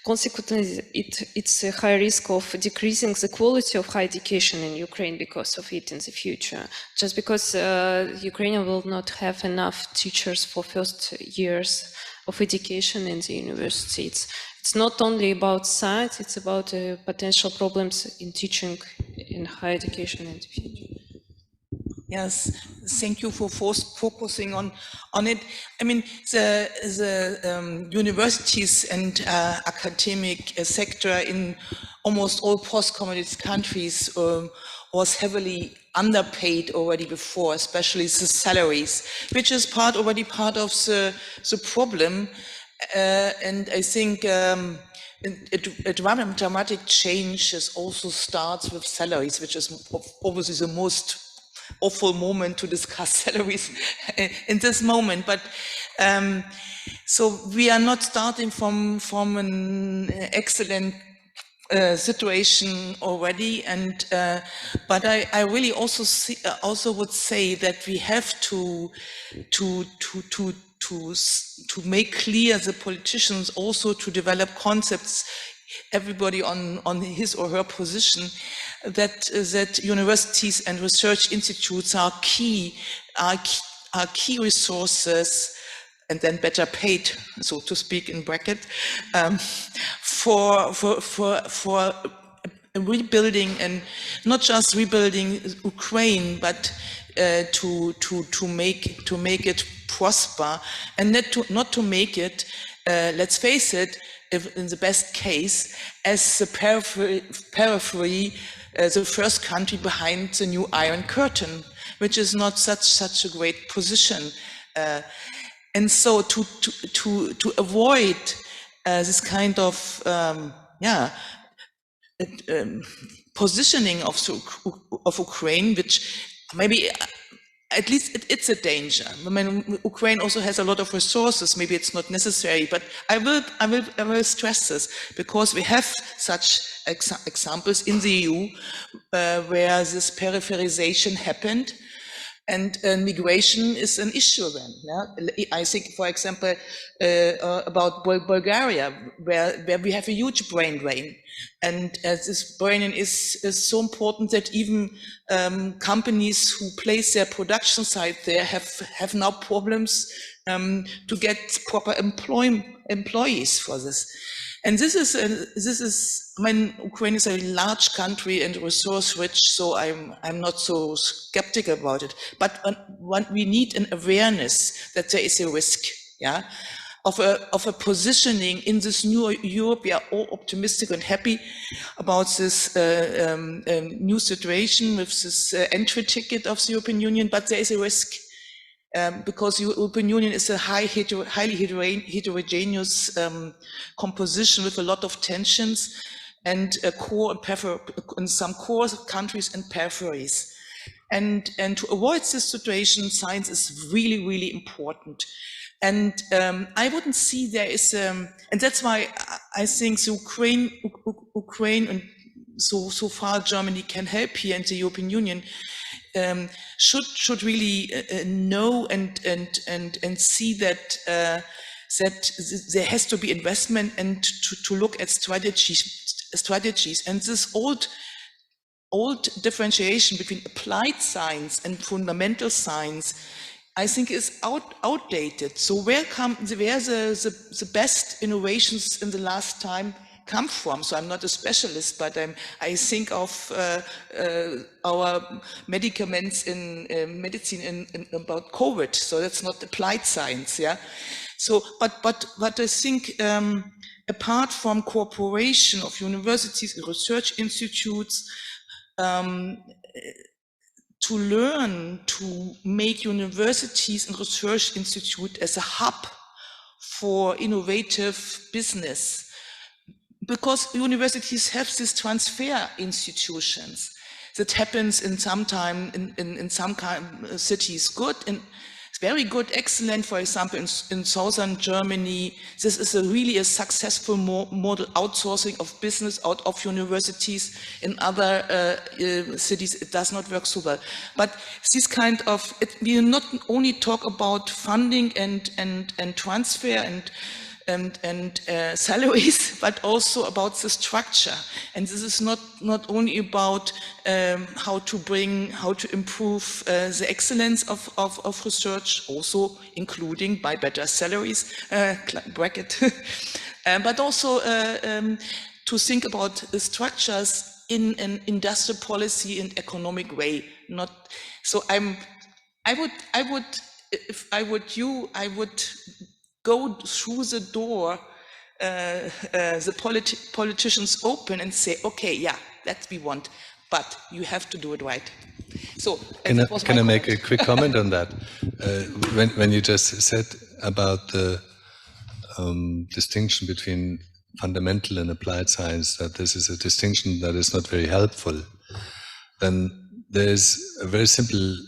Consequently, it's a high risk of decreasing the quality of higher education in Ukraine because of it in the future. Just because Ukraine will not have enough teachers for first years of education in the university. It's not only about science, it's about potential problems in teaching in higher education in the future. Yes, thank you for focusing on it. I mean, the universities and academic sector in almost all post-communist countries was heavily underpaid already before, especially the salaries, which is already part of the problem. And I think a dramatic change also starts with salaries, which is obviously the most awful moment to discuss salaries in this moment. But so we are not starting from an excellent situation already, and but I really also would say that we have to make clear the politicians also to develop concepts, everybody on his or her position, that universities and research institutes are key resources and then better paid, so to speak, in bracket, for rebuilding, and not just rebuilding Ukraine, but to make it prosper, and not to make it, let's face it, if in the best case, as the periphery, the first country behind the new Iron Curtain, which is not such a great position. And so to avoid this kind of positioning of Ukraine, which maybe at least it's a danger. I mean, Ukraine also has a lot of resources. Maybe it's not necessary, but I will stress this, because we have such examples in the EU where this peripherization happened. And migration is an issue then. Yeah? I think, for example, about Bulgaria, where we have a huge brain drain. And this brain drain is so important that even companies who place their production site there have now problems to get proper employees for this. And this is, I mean, Ukraine is a large country and resource rich, so I'm not so skeptical about it. But we need an awareness that there is a risk, yeah, of a positioning in this new Europe. We are all optimistic and happy about this new situation with this entry ticket of the European Union, but there is a risk. Because the European Union is a highly heterogeneous composition with a lot of tensions and in some core countries and peripheries. And to avoid this situation, science is really, really important. And I wouldn't see there is, and that's why I think the Ukraine and so far Germany can help here, and the European Union should really know and see that that there has to be investment, and to look at strategies. And this old differentiation between applied science and fundamental science, I think, is outdated. So where the best innovations in the last time come from? So I'm not a specialist, but I think of our medicaments in medicine about COVID. So that's not applied science, yeah. So, but I think apart from cooperation of universities and research institutes, to learn to make universities and research institute as a hub for innovative business. Because universities have these transfer institutions that happens in some cities good, and it's very good, excellent. For example, in southern Germany, this is really a successful model, outsourcing of business out of universities. In other cities, it does not work so well. But this kind of, we not only talk about funding and transfer and salaries, but also about the structure. And this is not only about how to improve the excellence of research, also including by better salaries, bracket, but also to think about the structures in an industrial policy and economic way. So I would, if I would you, I would go through the door, the politicians open and say, okay, yeah, that we want, but you have to do it right. So can I make a quick comment on that? When you just said about the distinction between fundamental and applied science, that this is a distinction that is not very helpful, then there's a very simple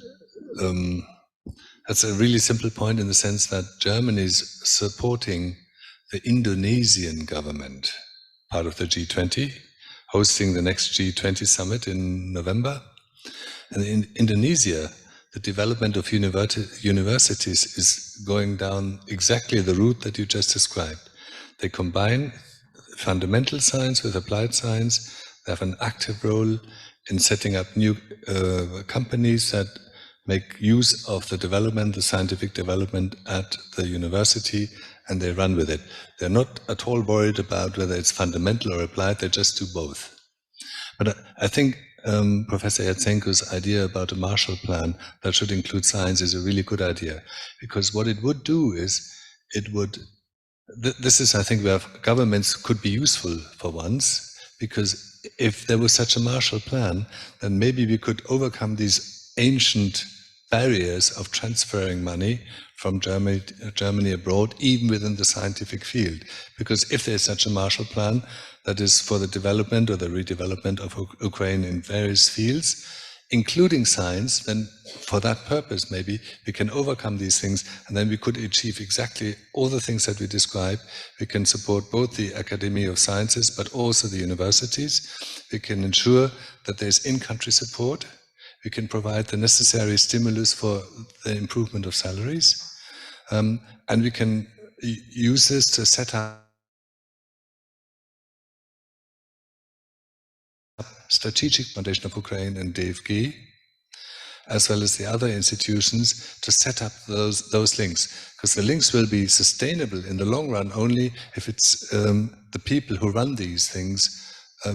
that's a really simple point, in the sense that Germany is supporting the Indonesian government, part of the G20, hosting the next G20 summit in November. And in Indonesia, the development of universities is going down exactly the route that you just described. They combine fundamental science with applied science. They have an active role in setting up new companies that make use of the development, the scientific development at the university, and they run with it. They're not at all worried about whether it's fundamental or applied, they just do both. But I think Professor Yatsenko's idea about a Marshall Plan that should include science is a really good idea, because what it would do is, it would, this is, I think, where governments could be useful for once, because if there was such a Marshall Plan, then maybe we could overcome these ancient barriers of transferring money from Germany abroad, even within the scientific field. Because if there's such a Marshall Plan that is for the development or the redevelopment of Ukraine in various fields, including science, then for that purpose maybe we can overcome these things, and then we could achieve exactly all the things that we described. We can support both the Academy of Sciences but also the universities. We can ensure that there's in-country support. We can provide the necessary stimulus for the improvement of salaries. And we can use this to set up Strategic Foundation of Ukraine and DFG, as well as the other institutions, to set up those links. Because the links will be sustainable in the long run only if it's the people who run these things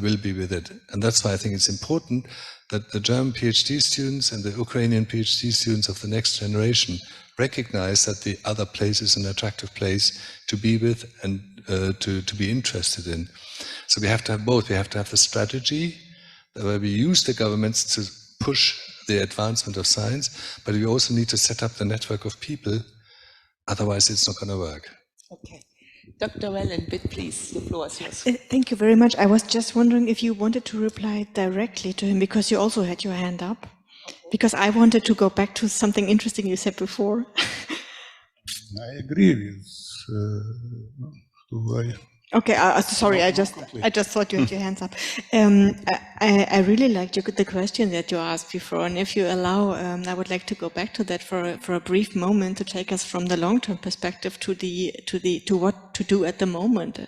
will be with it. And that's why I think it's important that the German PhD students and the Ukrainian PhD students of the next generation recognize that the other place is an attractive place to be with and to be interested in. So we have to have both. We have to have the strategy where we use the governments to push the advancement of science, but we also need to set up the network of people, otherwise it's not going to work. Okay. Dr. Wellen, please, the floor is yours. Thank you very much. I was just wondering if you wanted to reply directly to him, because you also had your hand up. Because I wanted to go back to something interesting you said before. I agree with Okay, sorry, I just thought you had your hands up. I really liked the question that you asked before, and if you allow, I would like to go back to that for a brief moment to take us from the long-term perspective to what to do at the moment.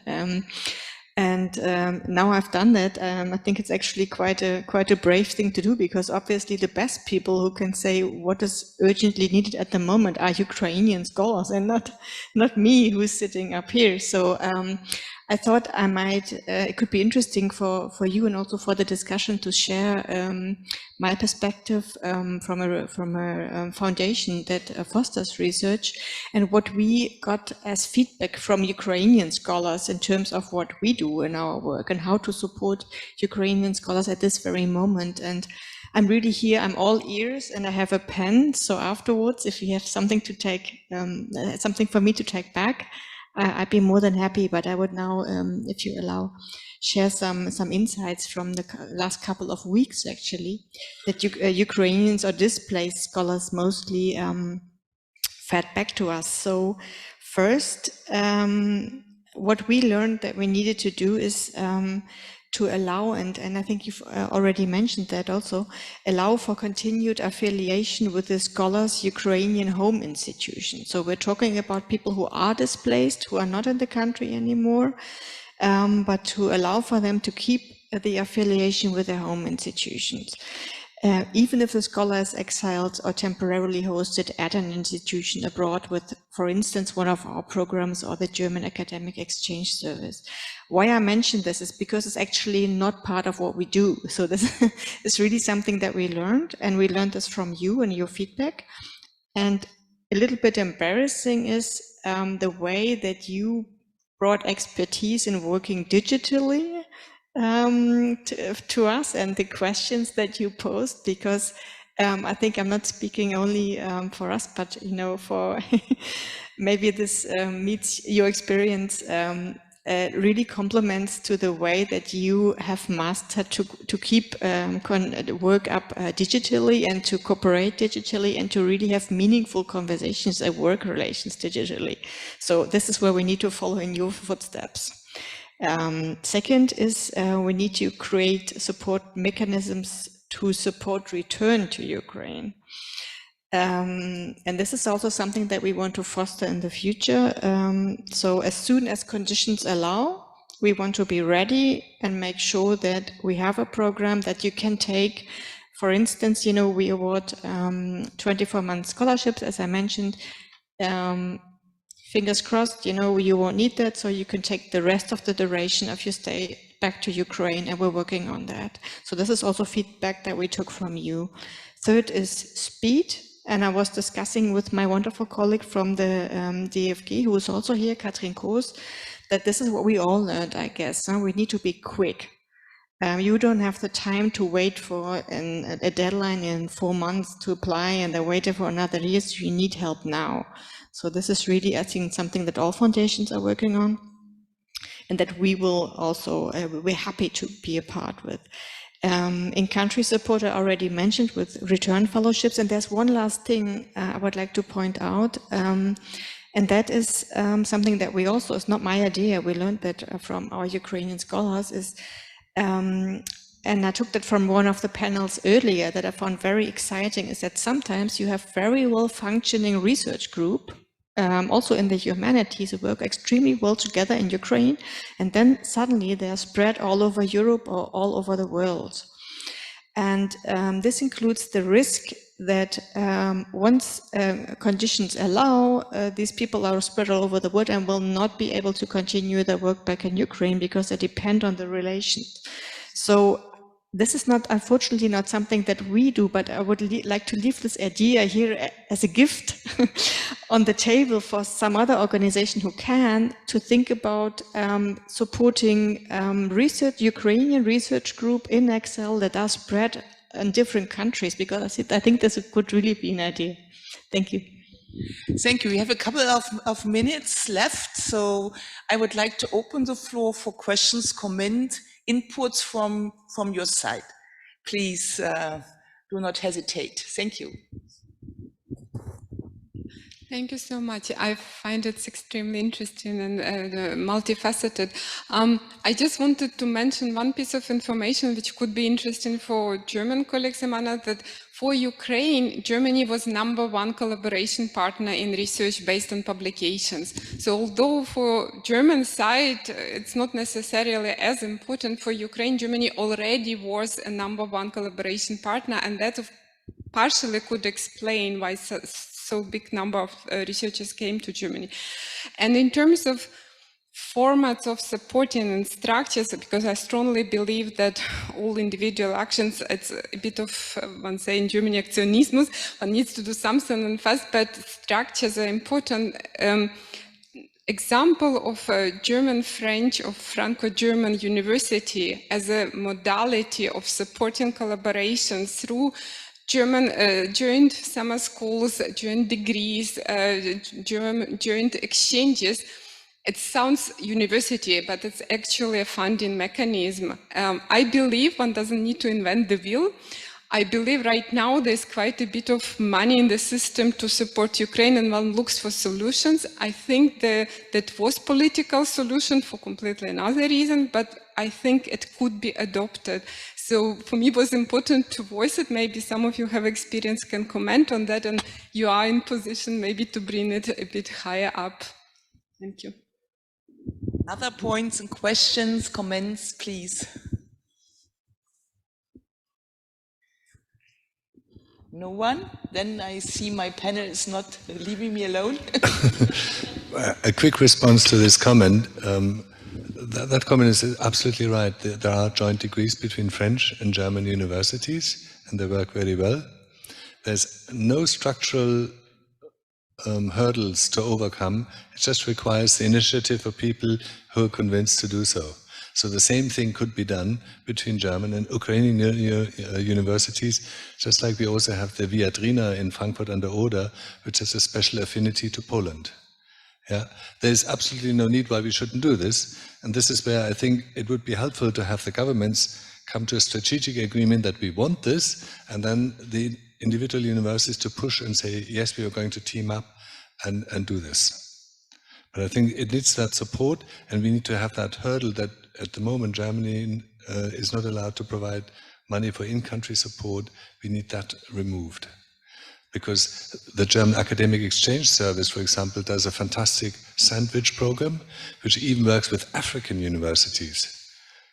Now I've done that. I think it's actually quite a brave thing to do, because obviously the best people who can say what is urgently needed at the moment are Ukrainian scholars, and not me, who's sitting up here. So I thought I might, it could be interesting for you and also for the discussion to share my perspective from a foundation that fosters research, and what we got as feedback from Ukrainian scholars in terms of what we do in our work and how to support Ukrainian scholars at this very moment. And I'm really here, I'm all ears, and I have a pen, so afterwards if you have something to take, something for me to take back, I'd be more than happy. But I would now, if you allow, share some insights from the last couple of weeks, actually, that Ukrainians or displaced scholars mostly fed back to us. So first, what we learned that we needed to do is to allow, and I think you've already mentioned that also, allow for continued affiliation with the scholars' Ukrainian home institution. So we're talking about people who are displaced, who are not in the country anymore, but to allow for them to keep the affiliation with their home institutions. Even if the scholar is exiled or temporarily hosted at an institution abroad with, for instance, one of our programs or the German Academic Exchange Service. Why I mention this is because it's actually not part of what we do. So this is really something that we learned, and we learned this from you and your feedback. And a little bit embarrassing is the way that you brought expertise in working digitally to us, and the questions that you posed, because I think I'm not speaking only for us, but for maybe this meets your experience, really complements to the way that you have mastered to keep work up digitally and to cooperate digitally and to really have meaningful conversations and work relations digitally. So this is where we need to follow in your footsteps. Second is we need to create support mechanisms to support return to Ukraine. And this is also something that we want to foster in the future. So as soon as conditions allow, we want to be ready and make sure that we have a program that you can take For instance, you know, we award 24-month scholarships, as I mentioned. Fingers crossed, you know, you won't need that, so you can take the rest of the duration of your stay back to Ukraine, and we're working on that. So this is also feedback that we took from you. Third is speed, and I was discussing with my wonderful colleague from the DFG, who is also here, Katrin Koos, that this is what we all learned, I guess. Huh? We need to be quick. You don't have the time to wait for a deadline in 4 months to apply and then wait for another year, so you need help now. So this is really, I think, something that all foundations are working on, and that we will also, we're happy to be a part with. In country support, I already mentioned with return fellowships, and there's one last thing I would like to point out, and that is something that we also, it's not my idea, we learned that from our Ukrainian scholars, is and I took that from one of the panels earlier that I found very exciting, is that sometimes you have very well functioning research group, also in the humanities, who work extremely well together in Ukraine, and then suddenly they're spread all over Europe or all over the world. And this includes the risk that once conditions allow, these people are spread all over the world and will not be able to continue their work back in Ukraine because they depend on the relations. So this is not, unfortunately, not something that we do, but I would like to leave this idea here as a gift on the table for some other organization who can, to think about supporting research, Ukrainian research group in Excel that are spread in different countries, because I think this could really be an idea. Thank you. Thank you. We have a couple of minutes left, so I would like to open the floor for questions, comments, inputs from your side. Please do not hesitate. Thank you. Thank you so much. I find it extremely interesting and multifaceted. I just wanted to mention one piece of information which could be interesting for German colleagues, Amanda, that for Ukraine, Germany was #1 collaboration partner in research based on publications. So although for German side, it's not necessarily as important, for Ukraine, Germany already was a #1 collaboration partner, and that partially could explain why so big number of researchers came to Germany. And in terms of formats of supporting and structures, because I strongly believe that all individual actions, it's a bit of, one say in Germany, Aktionismus, one needs to do something and fast, but structures are important. Example of a German-French or Franco-German university as a modality of supporting collaboration through joint summer schools, joint degrees, joint exchanges. It sounds university, but it's actually a funding mechanism. I believe one doesn't need to invent the wheel. I believe right now there's quite a bit of money in the system to support Ukraine, and one looks for solutions. I think that was political solution for completely another reason, but I think it could be adopted. So for me, it was important to voice it. Maybe some of you have experience, can comment on that, and you are in position maybe to bring it a bit higher up. Thank you. Other points and questions, comments, please. No one? Then I see my panel is not leaving me alone. A quick response to this comment. That comment is absolutely right. There are joint degrees between French and German universities, and they work very well. There's no structural hurdles to overcome. It just requires the initiative of people who are convinced to do so. So the same thing could be done between German and Ukrainian universities, just like we also have the Viadrina in Frankfurt an der Oder, which has a special affinity to Poland. Yeah, there's absolutely no need why we shouldn't do this, and this is where I think it would be helpful to have the governments come to a strategic agreement that we want this, and then the individual universities to push and say, yes, we are going to team up and do this. But I think it needs that support, and we need to have that hurdle that at the moment Germany is not allowed to provide money for in-country support. We need that removed. Because the German Academic Exchange Service, for example, does a fantastic sandwich program, which even works with African universities.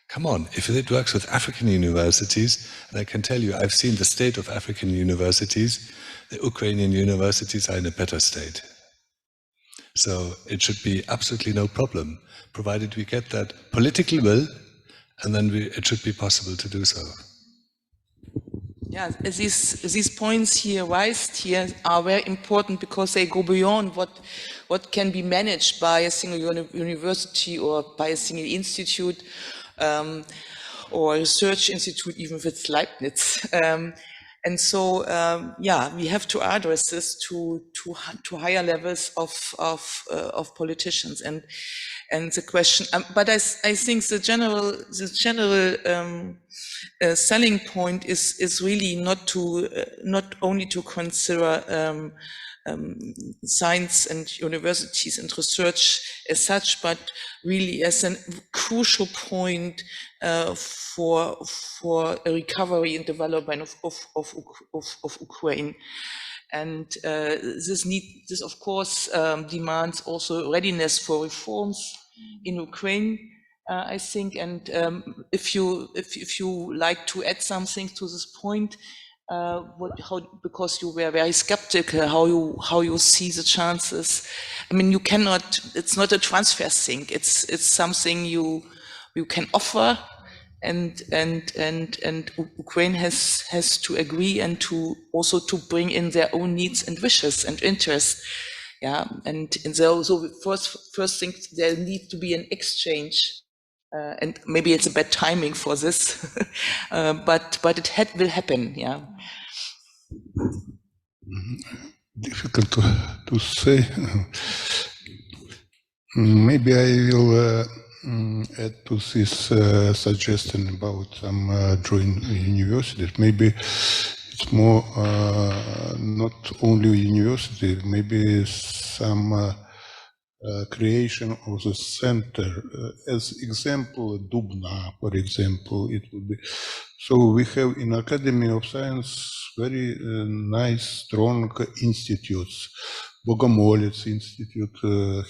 Come on, if it works with African universities, and I can tell you, I've seen the state of African universities, the Ukrainian universities are in a better state. So it should be absolutely no problem, provided we get that political will, and then it should be possible to do so. Yeah, these points here raised here are very important because they go beyond what can be managed by a single university or by a single institute or a research institute, even if it's Leibniz. And so, yeah, we have to address this to higher levels of politicians and the question. But I think the general selling point is really not only to consider science and universities and research as such, but really as a crucial point for a recovery and development of Ukraine. And this of course demands also readiness for reforms in Ukraine, I think. And if you like to add something to this point, because you were very skeptical how you see the chances. I mean, you cannot. It's not a transfer thing. It's something you can offer, and Ukraine has to agree and to also to bring in their own needs and wishes and interests. Yeah, and so first thing, there needs to be an exchange. And maybe it's a bad timing for this, but it will happen, yeah. Difficult to say. Maybe I will add to this suggestion about some joint universities. Maybe it's more not only university, maybe some creation of the center. As example, Dubna, for example, it would be. So we have in Academy of Science very nice, strong institutes. Bogomolets Institute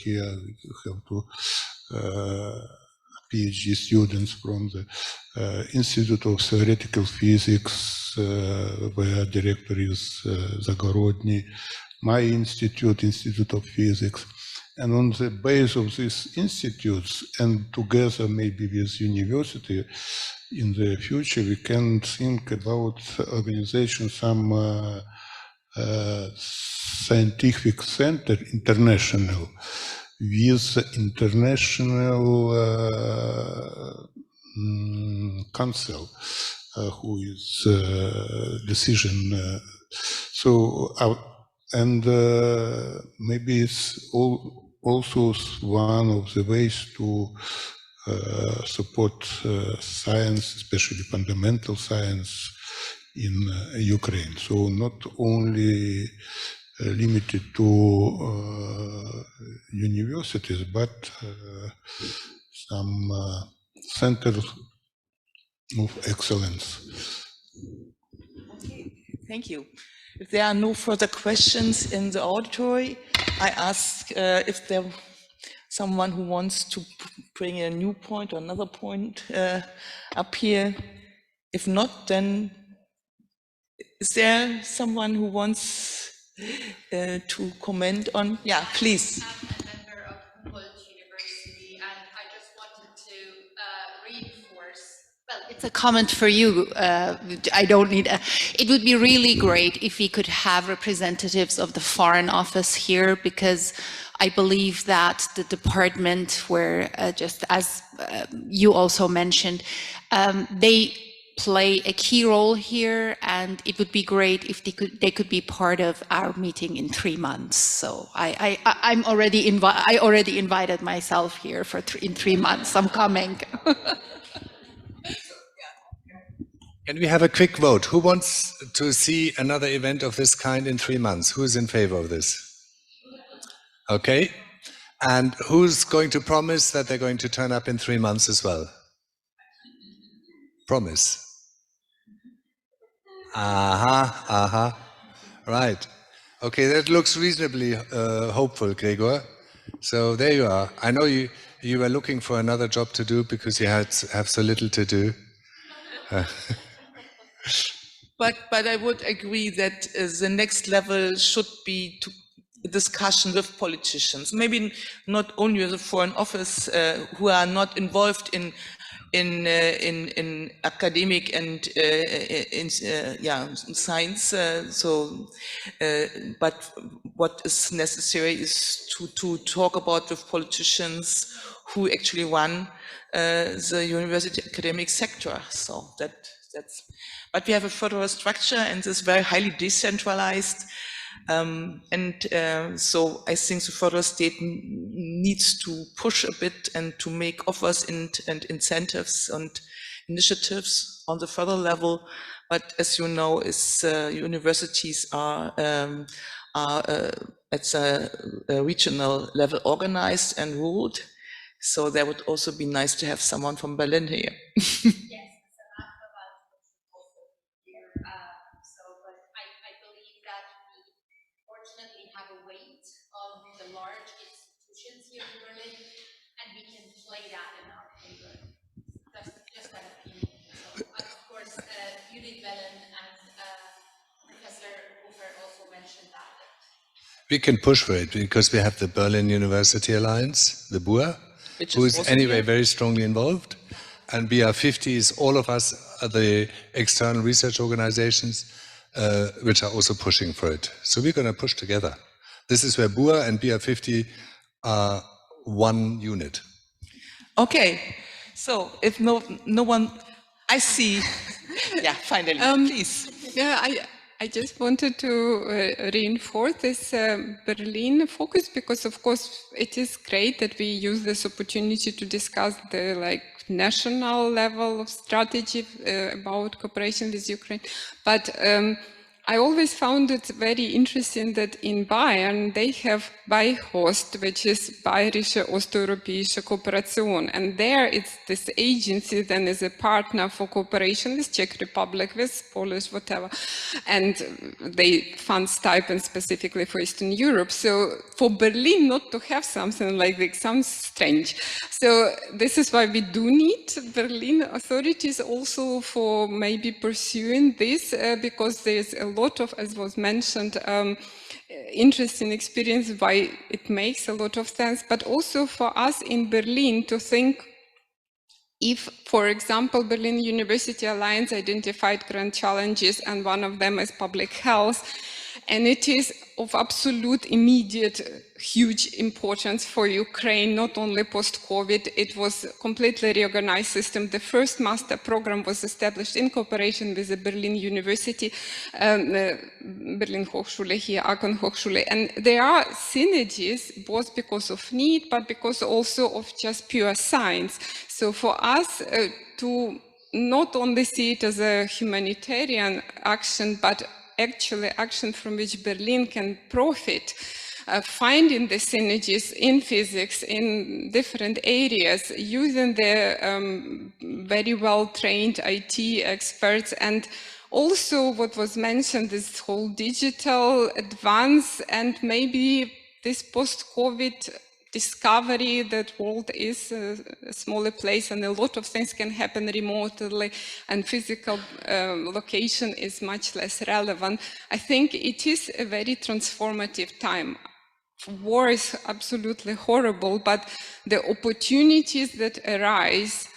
here, we have to PhD students from the Institute of Theoretical Physics, where director is Zagorodny, my institute, Institute of Physics. And on the base of these institutes, and together maybe with university, in the future we can think about organization some scientific center, international, with international council, who is decision. And maybe it's also one of the ways to support science, especially fundamental science in Ukraine. So not only limited to universities, but some centers of excellence. Okay, thank you. If there are no further questions in the auditory, I ask if there someone who wants to bring a new point or another point up here. If not, then is there someone who wants to comment on? Yeah, please. I'm a member of Humboldt University, and I just wanted to reinforce. Well, it's a comment for you. I don't need. It would be really great if we could have representatives of the Foreign Office here, because I believe that the department, where just as you also mentioned, they play a key role here, and it would be great if they could be part of our meeting in 3 months. So I already invited myself here for in 3 months. I'm coming. Can we have a quick vote? Who wants to see another event of this kind in 3 months? Who is in favor of this? Okay. And who's going to promise that they're going to turn up in 3 months as well? Promise. Right. Okay, that looks reasonably hopeful, Gregor. So there you are. I know You were looking for another job to do because you have so little to do. But I would agree that the next level should be to discussion with politicians, maybe not only the Foreign Office who are not involved in academic and science. But what is necessary is to talk about with politicians who actually run the university academic sector. So that's. But we have a federal structure and it's very highly decentralized. So I think the federal state needs to push a bit and to make offers and incentives and initiatives on the federal level. But as you know, universities are at a regional level organized and ruled. So that would also be nice to have someone from Berlin here. Judith Wellen and Professor Hofer also mentioned that. We can push for it because we have the Berlin University Alliance, the BUA, who is anyway very strongly involved. And BR50 is all of us, the external research organizations, which are also pushing for it. So we're going to push together. This is where BUA and BR50 are one unit. Okay, so if no one, I see. Yeah, finally, please. Yeah, I just wanted to reinforce this Berlin focus because, of course, it is great that we use this opportunity to discuss the national level of strategy about cooperation with Ukraine. But I always found it very interesting that in Bayern they have BAIHOST, which is Bayerische Osteuropäische Kooperation, and there it's this agency then is a partner for cooperation with Czech Republic, with Polish, whatever, and they fund stipends specifically for Eastern Europe. So for Berlin not to have something like this sounds strange. So this is why we do need Berlin authorities also for maybe pursuing this because there's a lot of, as was mentioned, interesting experience why it makes a lot of sense, but also for us in Berlin to think if, for example, Berlin University Alliance identified grand challenges and one of them is public health, and it is of absolute immediate huge importance for Ukraine, not only post-COVID, it was a completely reorganized system. The first master program was established in cooperation with the Berlin University, Berlin Hochschule here, Aachen Hochschule, and there are synergies both because of need, but because also of just pure science. So for us to not only see it as a humanitarian action, but actually action from which Berlin can profit, finding the synergies in physics, in different areas, using the very well-trained IT experts, and also what was mentioned, this whole digital advance, and maybe this post-COVID discovery that world is a smaller place and a lot of things can happen remotely and physical location is much less relevant. I think it is a very transformative time. War is absolutely horrible, but the opportunities that arise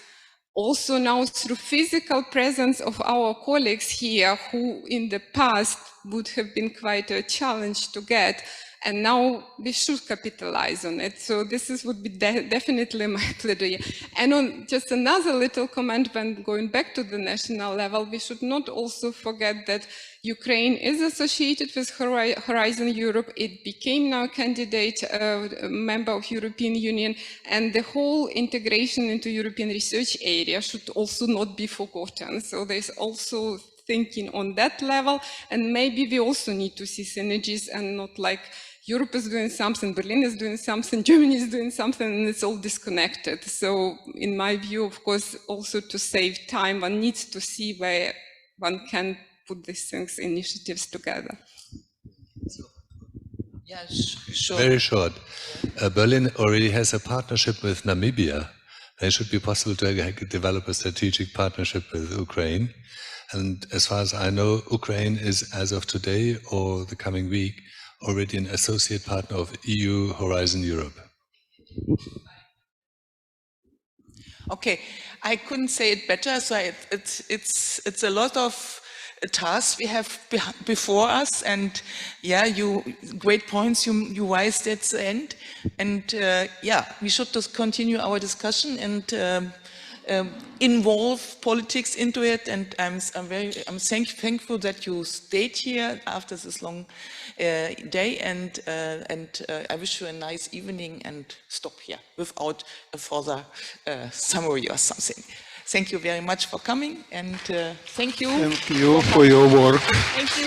also now through physical presence of our colleagues here who in the past would have been quite a challenge to get, and now we should capitalize on it. So this would be definitely my plea. And on just another little comment, when going back to the national level, we should not also forget that Ukraine is associated with Horizon Europe. It became now a candidate member of European Union, and the whole integration into European research area should also not be forgotten. So there's also thinking on that level, and maybe we also need to see synergies and not like Europe is doing something, Berlin is doing something, Germany is doing something, and it's all disconnected. So in my view, of course, also to save time, one needs to see where one can put these things, initiatives together. Yeah, sure. Very short. Berlin already has a partnership with Namibia. It should be possible to develop a strategic partnership with Ukraine. And as far as I know, Ukraine is, as of today or the coming week, already an associate partner of EU Horizon Europe. Okay, I couldn't say it better. So it's a lot of tasks we have before us, and yeah, great points you raised at the end, and yeah, we should just continue our discussion and involve politics into it. And I'm thankful that you stayed here after this long day, and I wish you a nice evening, and stop here without a further summary or something. Thank you very much for coming, and thank you. Thank you for your work. Thank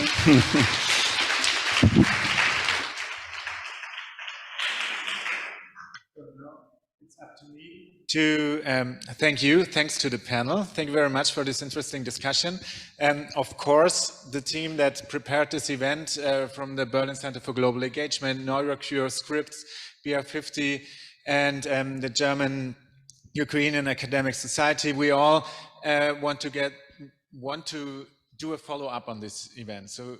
you. Thanks to the panel. Thank you very much for this interesting discussion. Of course, the team that prepared this event from the Berlin Center for Global Engagement, NeuroCure, SCRiPTS, BR50, and the German-Ukrainian Academic Society, we all want to do a follow-up on this event. So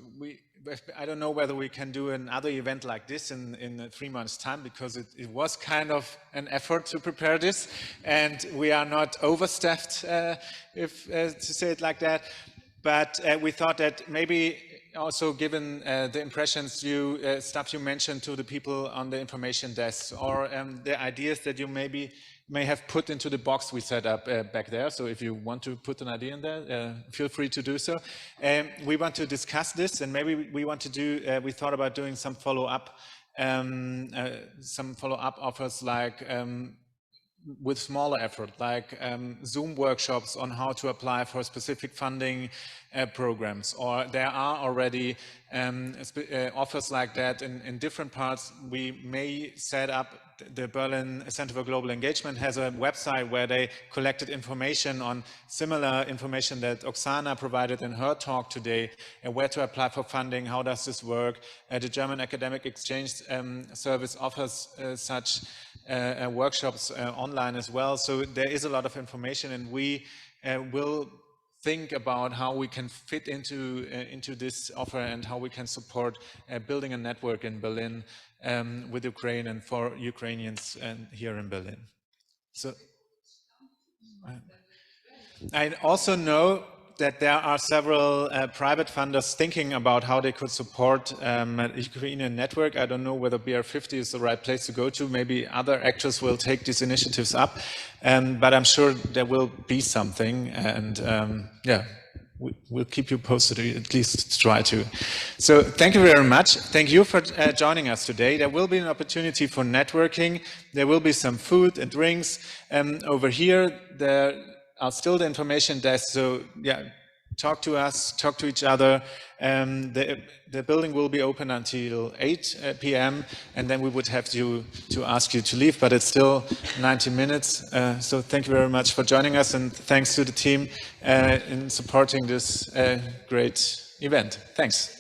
I don't know whether we can do another event like this in 3 months' time, because it was kind of an effort to prepare this, and we are not overstaffed, to say it like that. But we thought that maybe also, given the impressions stuff you mentioned to the people on the information desks, or the ideas that you may have put into the box we set up back there. So if you want to put an idea in there, feel free to do so. We want to discuss this, and maybe we want to do, we thought about doing some follow-up offers, like with smaller effort, like Zoom workshops on how to apply for specific funding programs, or there are already offers like that in different parts. We may set up, the Berlin Center for Global Engagement has a website where they collected information on similar information that Oksana provided in her talk today, where to apply for funding, how does this work. The German Academic Exchange Service offers such workshops online as well. So there is a lot of information, and we will think about how we can fit into this offer, and how we can support building a network in Berlin with Ukraine and for Ukrainians here in Berlin. So I also know that there are several private funders thinking about how they could support a Ukrainian network. I don't know whether BR50 is the right place to go to. Maybe other actors will take these initiatives up, but I'm sure there will be something, and yeah, we'll keep you posted, or at least try to. So thank you very much. Thank you for joining us today. There will be an opportunity for networking. There will be some food and drinks over here. There are still the information desks, so yeah, talk to us, talk to each other. The building will be open until 8 p.m. and then we would have to ask you to leave, but it's still 90 minutes. So thank you very much for joining us, and thanks to the team in supporting this great event. Thanks.